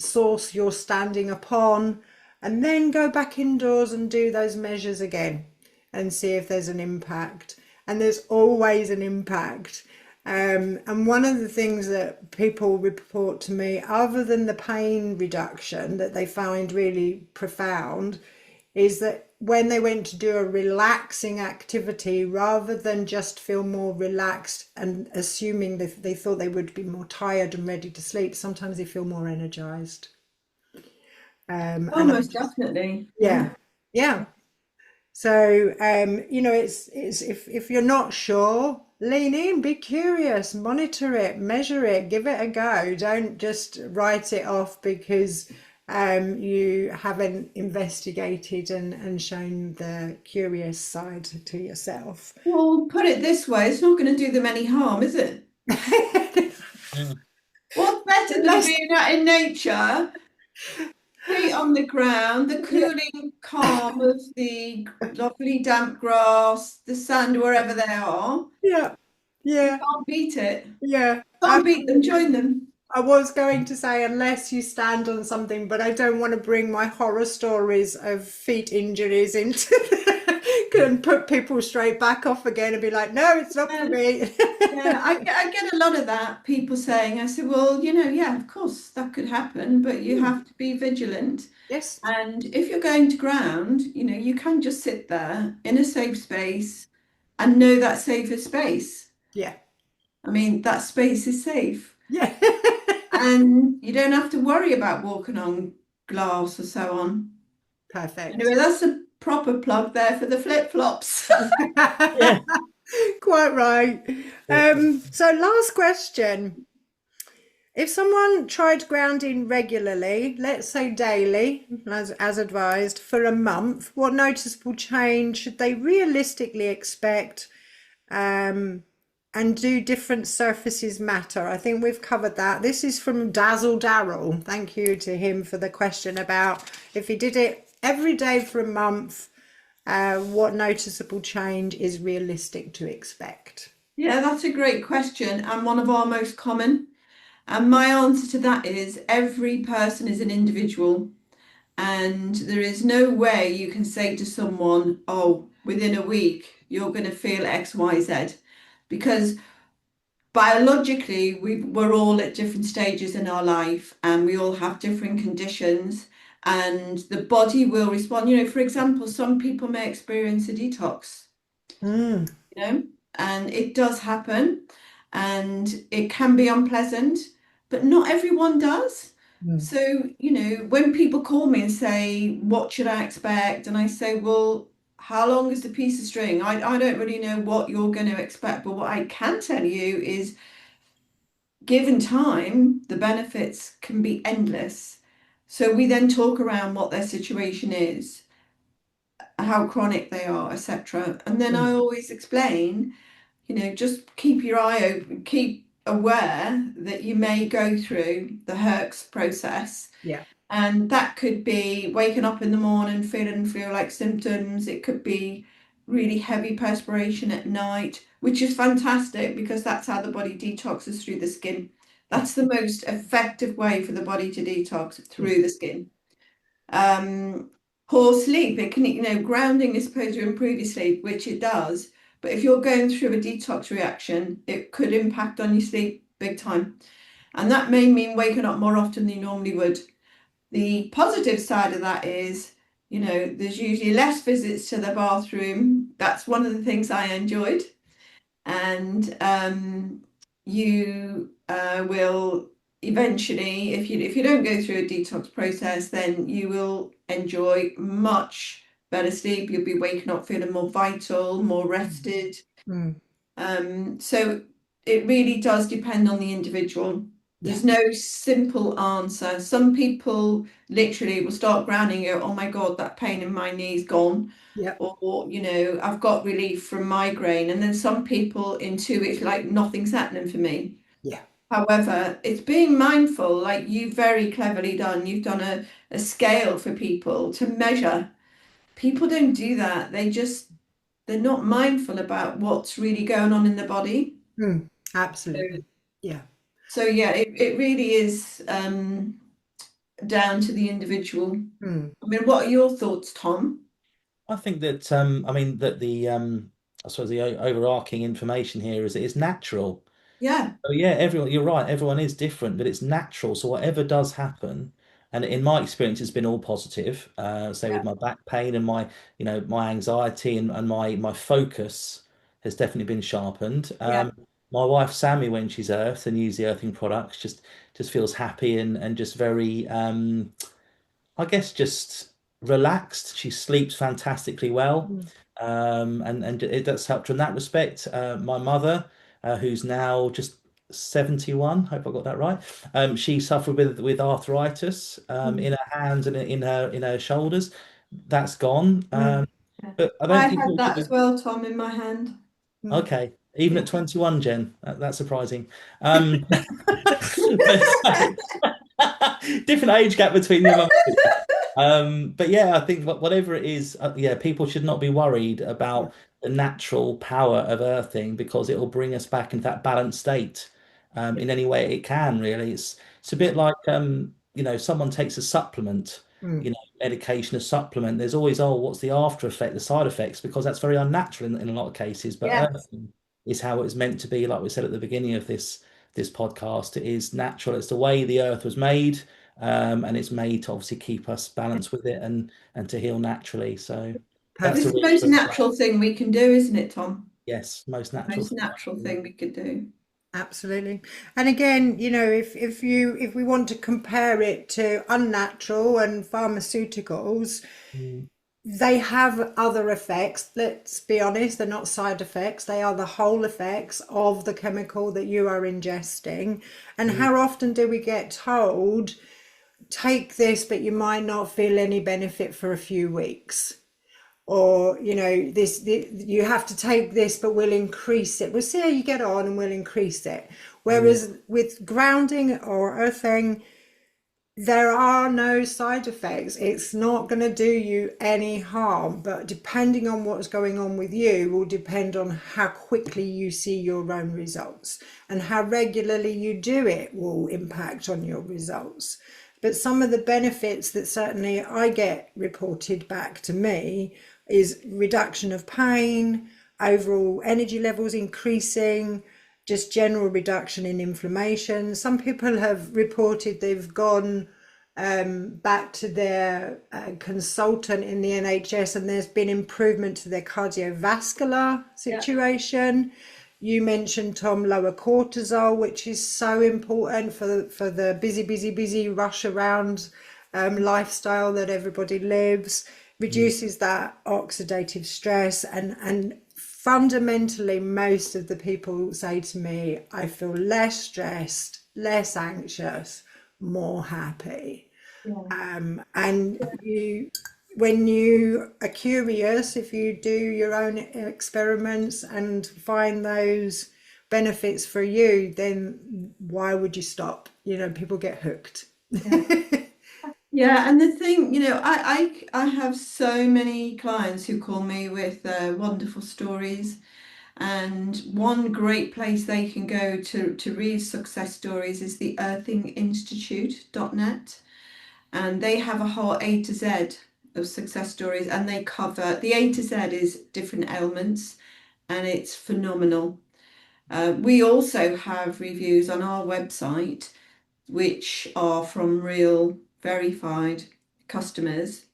source you're standing upon, and then go back indoors and do those measures again and see if there's an impact. And there's always an impact. And one of the things that people report to me, other than the pain reduction that they find really profound, is that when they went to do a relaxing activity, rather than just feel more relaxed and assuming that they thought they would be more tired and ready to sleep, sometimes they feel more energized. Most definitely. Yeah. So it's if you're not sure, lean in, be curious, monitor it, measure it, give it a go. Don't just write it off because you haven't investigated and shown the curious side to yourself. Well, put it this way, it's not going to do them any harm, is it? What's better than being out in nature? Feet on the ground, the cooling calm of the lovely damp grass, the sand, wherever they are. Yeah. You can't beat it. Yeah. Can't beat them, join them. I was going to say, unless you stand on something, but I don't want to bring my horror stories of feet injuries into and put people straight back off again and be like, no, it's not for me. Yeah, I get a lot of that, people saying, I said, well, yeah, of course that could happen, but you have to be vigilant. Yes. And if you're going to ground, you can just sit there in a safe space and know that safer space. Yeah. I mean, that space is safe. Yeah. And you don't have to worry about walking on glass or so on. Perfect. Anyway, that's a proper plug there for the flip-flops. Yeah. Quite right. So last question. If someone tried grounding regularly, let's say daily, as advised, for a month, what noticeable change should they realistically expect? And do different surfaces matter? I think we've covered that. This is from Dazzle Darrell. Thank you to him for the question about if he did it every day for a month, what noticeable change is realistic to expect? Yeah, that's a great question and one of our most common. And my answer to that is every person is an individual, and there is no way you can say to someone, oh, within a week, you're going to feel X, Y, Z. Because biologically, we're all at different stages in our life and we all have different conditions. and the body will respond. You know, for example, some people may experience a detox, Mm. you know, and it does happen and it can be unpleasant, but not everyone does. Mm. So, you know, when people call me and say, what should I expect? And I say, well, how long is the piece of string? I don't really know what you're going to expect, but what I can tell you is, given time, the benefits can be endless. So we then talk around what their situation is, how chronic they are, etc. And then I Mm. always explain, you know, just keep your eye open, keep aware that you may go through the Herx process. Yeah. And that could be waking up in the morning feeling flu-like symptoms. It could be really heavy perspiration at night, which is fantastic because that's how the body detoxes through the skin. That's the most effective way for the body to detox, through the skin. Poor sleep, it can, you know, grounding is supposed to improve your sleep, which it does. But if you're going through a detox reaction, it could impact on your sleep big time. And that may mean waking up more often than you normally would. The positive side of that is, you know, there's usually less visits to the bathroom. That's one of the things I enjoyed. And you will eventually, if you don't go through a detox process, then you will enjoy much better sleep. You'll be waking up feeling more vital, more rested. Mm. So it really does depend on the individual. There's no simple answer. Some people literally will start grounding and go, oh my God, that pain in my knee's gone. Yeah. Or, you know, I've got relief from migraine. And then some people in 2 weeks, like, nothing's happening for me. Yeah. However, it's being mindful, like you've very cleverly done. You've done a scale for people to measure. People don't do that. They're not mindful about what's really going on in the body. Mm. Absolutely. Yeah. So yeah, it really is down to the individual. Mm. I mean, what are your thoughts, Tom? I think that I mean that the I suppose the overarching information here is it's natural. Yeah, Oh yeah, everyone, you're right, everyone is different, but it's natural. So whatever does happen, and in my experience, it's been all positive. Say yeah, with my back pain and my, you know, my anxiety and my focus has definitely been sharpened. yeah, My wife Sammy, when she's earthed and use the earthing products, just feels happy and just very I guess just relaxed. She sleeps fantastically well, Mm. and that's helped her in that respect. My mother, who's now just 71, hope I got that right. She suffered with arthritis Mm. in her hands and in her shoulders. That's gone. Mm. yeah. But I I don't think had we that as should. well, Tom, in my hand. Mm. Okay, even Yeah. at 21, Jen, that's surprising. But, different age gap between your mum. But yeah, I think whatever it is, yeah, people should not be worried Yeah. about the natural power of earthing because it will bring us back into that balanced state in any way it can, really. It's a bit like you know, someone takes a supplement, Mm. you know, medication, a supplement. There's always, oh, what's the after effect, the side effects, because that's very unnatural in a lot of cases. But Yeah. earthing is how it's meant to be, like we said at the beginning of this podcast. It is natural. It's the way the earth was made, and it's made to obviously keep us balanced with it and to heal naturally. So that's It's the Perfect. the most reassurance I have. natural thing we can do, isn't it, Tom? Yes, most natural Most thing I natural can do. thing we could do. Absolutely. And again, you know, if we want to compare it to unnatural and pharmaceuticals, Mm, they have other effects. Let's be honest, they're not side effects. They are the whole effects of the chemical that you are ingesting. And mm, how often do we get told, take this, but you might not feel any benefit for a few weeks? Or, you know, you have to take this, but we'll increase it. We'll see how you get on and we'll increase it. mm. Whereas with grounding or earthing, there are no side effects. It's not going to do you any harm, but depending on what's going on with you will depend on how quickly you see your own results, and how regularly you do it will impact on your results. But some of the benefits that certainly I get reported back to me is reduction of pain, overall energy levels increasing, just general reduction in inflammation. Some people have reported they've gone back to their consultant in the NHS, and there's been improvement to their cardiovascular situation. You mentioned, Tom, lower cortisol, which is so important for the busy rush around lifestyle that everybody lives. Reduces that oxidative stress, and fundamentally, most of the people say to me, I feel less stressed, less anxious, more happy. And when you are curious, if you do your own experiments and find those benefits for you, then why would you stop? People get hooked. Yeah, and the thing, I have so many clients who call me with wonderful stories, and one great place they can go to read success stories is the earthinginstitute.net, and they have a whole A to Z of success stories, and they cover the A to Z is different ailments, and it's phenomenal. We also have reviews on our website, which are from real verified customers,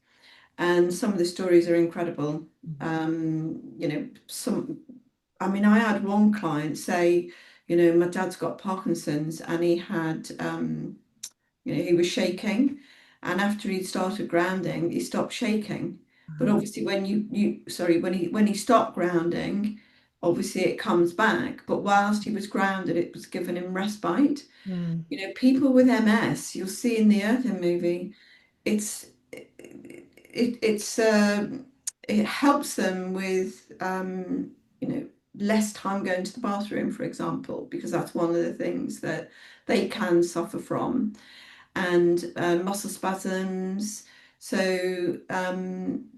and some of the stories are incredible. I had one client say, my dad's got Parkinson's, and he had, he was shaking, and after he started grounding, he stopped shaking. But obviously, when he stopped grounding, obviously it comes back. But whilst he was grounded, it was giving him respite. People with MS, you'll see in the Earthing movie, it helps them with less time going to the bathroom, for example, because that's one of the things that they can suffer from, and muscle spasms. So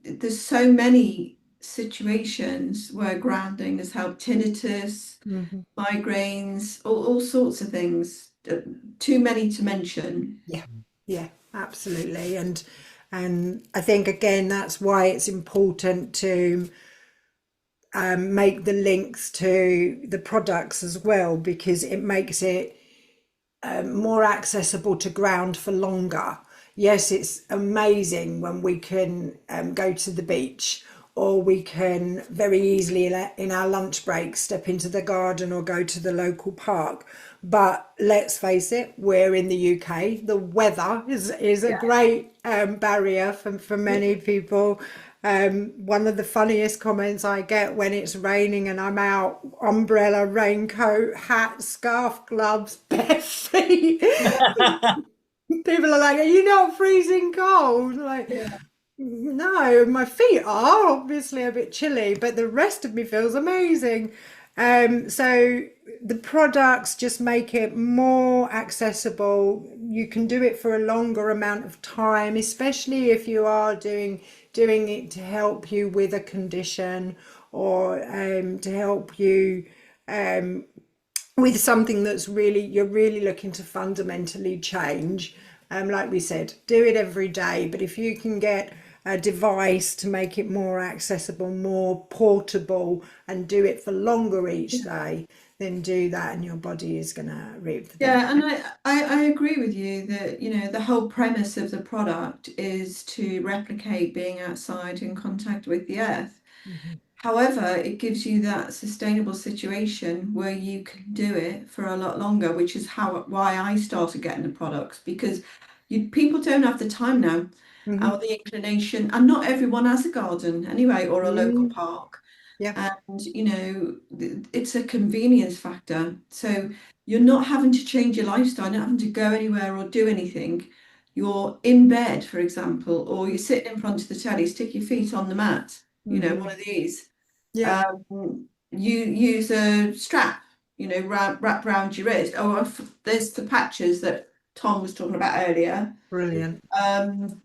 there's so many situations where grounding has helped tinnitus, migraines, all sorts of things. Too many to mention. Yeah, absolutely. And I think, again, that's why it's important to make the links to the products as well, because it makes it more accessible to ground for longer. Yes, it's amazing when we can go to the beach, or we can very easily in our lunch break step into the garden or go to the local park. But let's face it, we're in the UK. The weather is a great barrier for many people. One of the funniest comments I get when it's raining and I'm out, umbrella, raincoat, hat, scarf, gloves, bare feet. People are like, are you not freezing cold? Like, no, my feet are obviously a bit chilly, but the rest of me feels amazing. So the products just make it more accessible. You can do it for a longer amount of time, especially if you are doing it to help you with a condition, or to help you with something that's you're really looking to fundamentally change. Like we said, do it every day, but if you can get a device to make it more accessible, more portable, and do it for longer each day, then do that, and your body is going to reap the benefits. And I agree with you that, the whole premise of the product is to replicate being outside in contact with the earth. However, it gives you that sustainable situation where you can do it for a lot longer, which is why I started getting the products, because people don't have the time now, or the inclination, and not everyone has a garden anyway, or a local park. And it's a convenience factor. So you're not having to change your lifestyle, not having to go anywhere or do anything. You're in bed, for example, or you're sitting in front of the telly, stick your feet on the mat, one of these. You use a strap, wrap around your wrist. There's the patches that Tom was talking about earlier. Brilliant.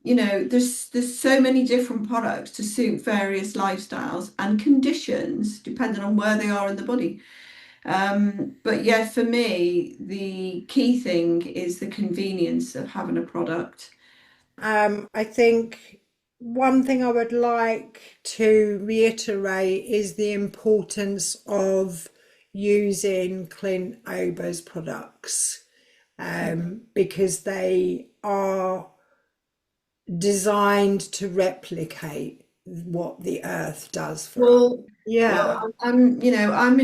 There's so many different products to suit various lifestyles and conditions, depending on where they are in the body. But yeah, for me, the key thing is the convenience of having a product. I think one thing I would like to reiterate is the importance of using Clint Ober's products, because they are designed to replicate what the earth does for us. Well, Yeah. I'm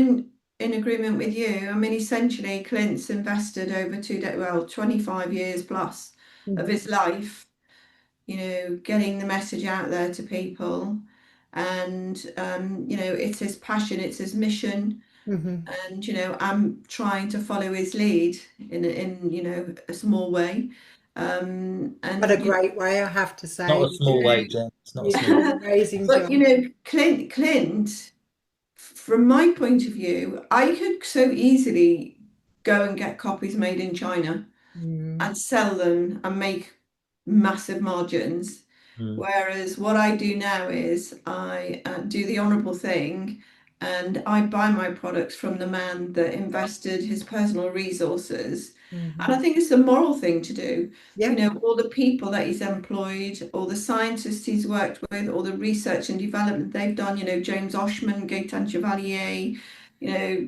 in agreement with you. I mean, essentially, Clint's invested over 25 years plus of his life, getting the message out there to people. And, it's his passion, it's his mission. Mm-hmm. And, I'm trying to follow his lead in a small way. But a And, great way, I have to Not say. a small way, Jen. It's not a You small do way. an amazing but, job. Clint, from my point of view, I could so easily go and get copies made in China Mm, and sell them and make massive margins. Mm. Whereas what I do now is I do the honourable thing and I buy my products from the man that invested his personal resources. And I mhm. think it's a moral thing to do. Yeah. All the people that he's employed, all the scientists he's worked with, all the research and development they've done, James Oshman, Gaetan Chevalier,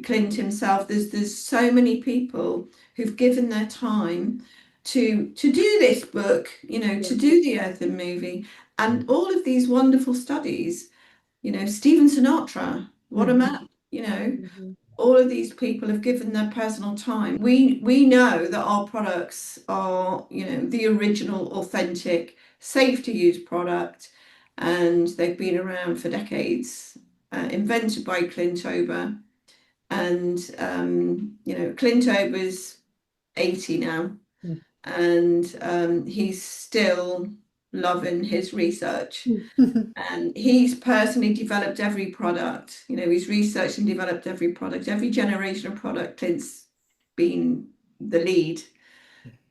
Clint himself. There's so many people who've given their time to do this book, Yeah. to do the Earthing movie, Mm. and all of these wonderful studies. Stephen Sinatra, what a Mhm, man. mhm. All of these people have given their personal time. We know that our products are, the original, authentic, safe to use product, and they've been around for decades. Invented by Clint Ober, and Clint Ober's 80 now, Mm. and he's still loving his research. Mhm. And he's personally developed every product. He's researched and developed every product, every generation of product. Clint's been the lead.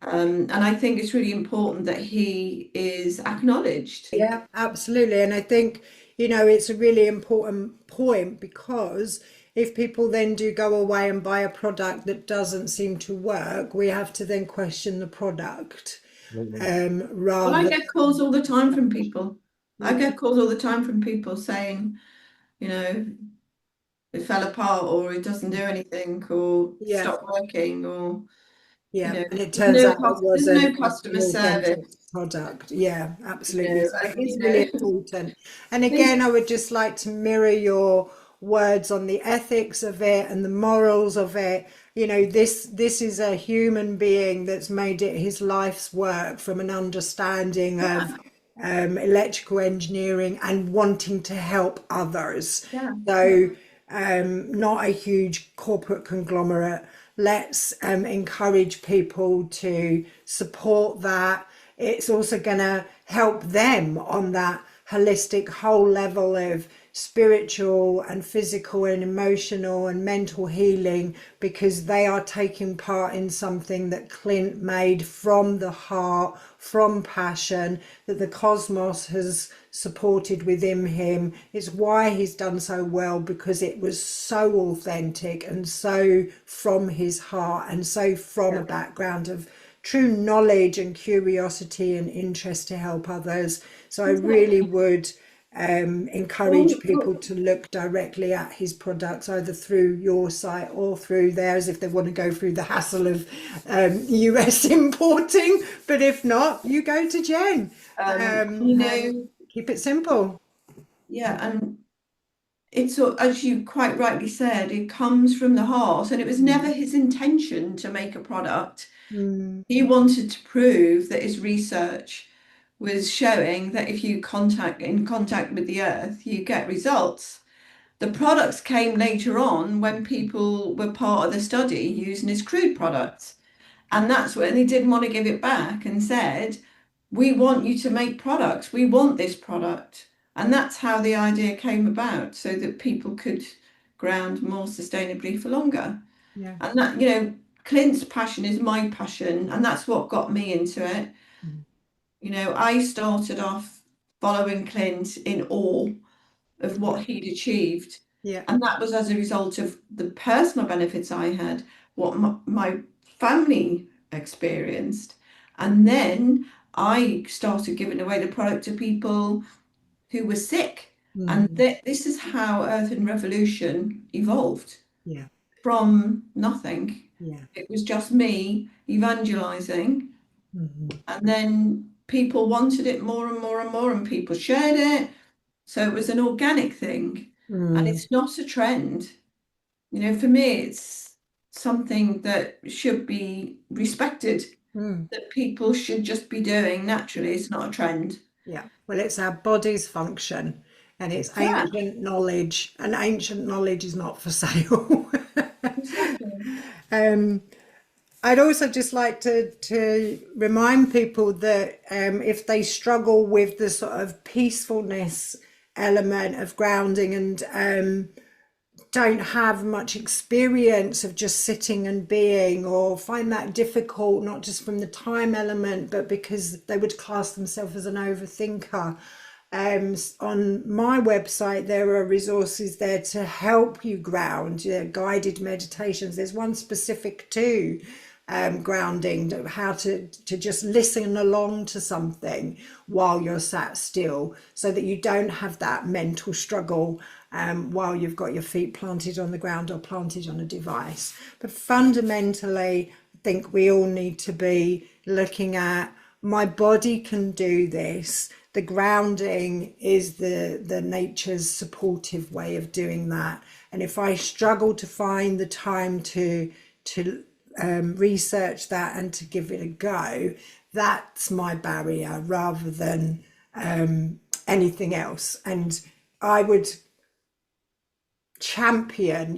And I think it's really important that he is acknowledged. Yeah, absolutely. And I think, it's a really important point because if people then do go away and buy a product that doesn't seem to work, we have to then question the product, Absolutely. Well, I rather. get calls all the time from people. I Yeah, get calls all the time from people saying, you know, it fell apart or it doesn't do anything or yeah, stopped working or, yeah. And it there's turns no out it there's wasn't no an customer authentic service, product. Yeah, absolutely. So it and is really important. And again, I would just like to mirror your words on the ethics of it and the morals of it. This is a human being that's made it his life's work from an understanding of electrical engineering and wanting to help others. yeah, So, not a huge corporate conglomerate. Let's encourage people to support that. It's also going to help them on that holistic whole level of spiritual and physical and emotional and mental healing because they are taking part in something that Clint made from the heart, from passion, that the cosmos has supported within him. It's why he's done so well, because it was so authentic and so from his heart and so from a background of true knowledge and curiosity and interest to help others. So I really exactly. would encourage people Well, to look directly at his products either through your site or through theirs if they want to go through the hassle of US importing. But if not, you go to Jen, and keep it simple. yeah, and it's as you quite rightly said, it comes from the heart, and it was never his intention to make a product. Mm, He wanted to prove that his research was showing that if you in contact with the earth, you get results. The products came later on when people were part of the study using his crude products. And that's when he didn't want to give it back and said, we want you to make products. We want this product. And that's how the idea came about, so that people could ground more sustainably for longer. yeah. And that, Clint's passion is my passion, and that's what got me into it. Mm, I started off following Clint in awe of what he'd achieved. yeah. And that was as a result of the personal benefits I had, what my family experienced. And then I started giving away the product to people who were sick. And Mhm. this is how Earth and Revolution evolved Yeah. from nothing. Yeah. It was just me evangelizing. Mhm. And then people wanted it more and more and more, and people shared it. So it was an organic thing, and it's not a trend. For me, it's something that should be respected, that people should just be doing naturally. It's not a trend. Yeah, well, it's our body's function and it's Yeah, ancient knowledge, and ancient knowledge is not for sale. exactly. I'd also just like to remind people that if they struggle with the sort of peacefulness element of grounding and don't have much experience of just sitting and being, or find that difficult, not just from the time element, but because they would class themselves as an overthinker. On my website, there are resources there to help you ground, guided meditations. There's one specific to grounding, how to just listen along to something while you're sat still, so that you don't have that mental struggle while you've got your feet planted on the ground or planted on a device. But fundamentally, I think we all need to be looking at, my body can do this. The grounding is the nature's supportive way of doing that. And if I struggle to find the time to research that and to give it a go, that's my barrier rather than anything else. And I would champion,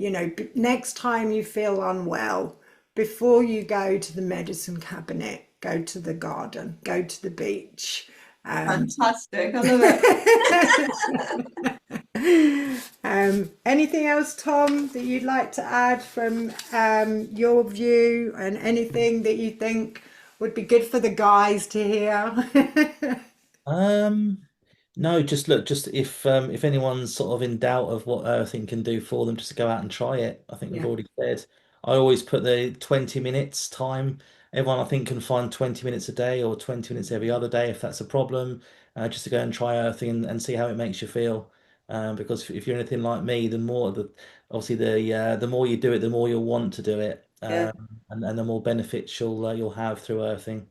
next time you feel unwell, before you go to the medicine cabinet, go to the garden, go to the beach. Fantastic. I love it. Anything else, Tom, that you'd like to add from your view, and anything that you think would be good for the guys to hear? No, just if anyone's sort of in doubt of what earthing can do for them, just to go out and try it. I think we've Yeah. already said. I always put the 20 minutes time. Everyone I think can find 20 minutes a day or 20 minutes every other day if that's a problem. Just to go and try earthing and see how it makes you feel. Because if you're anything like me, the more the more you do it, the more you'll want to do it, Yeah. and the more benefits you'll have through earthing.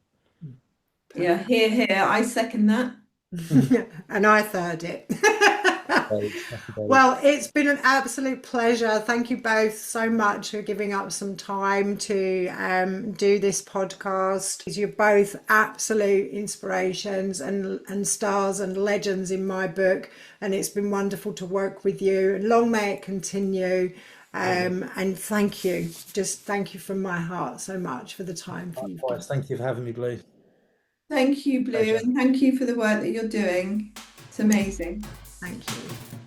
Yeah, here. I second that. And I third it. Happy days. Well, it's been an absolute pleasure. Thank you both so much for giving up some time to do this podcast. You're both absolute inspirations and stars and legends in my book, and it's been wonderful to work with you. And long may it continue. And thank you. Just thank you from my heart so much for the time for you. Likewise, thank you for having me, Blue. Thank you, Blue, Pleasure. and thank you for the work that you're doing. It's amazing. Thank you.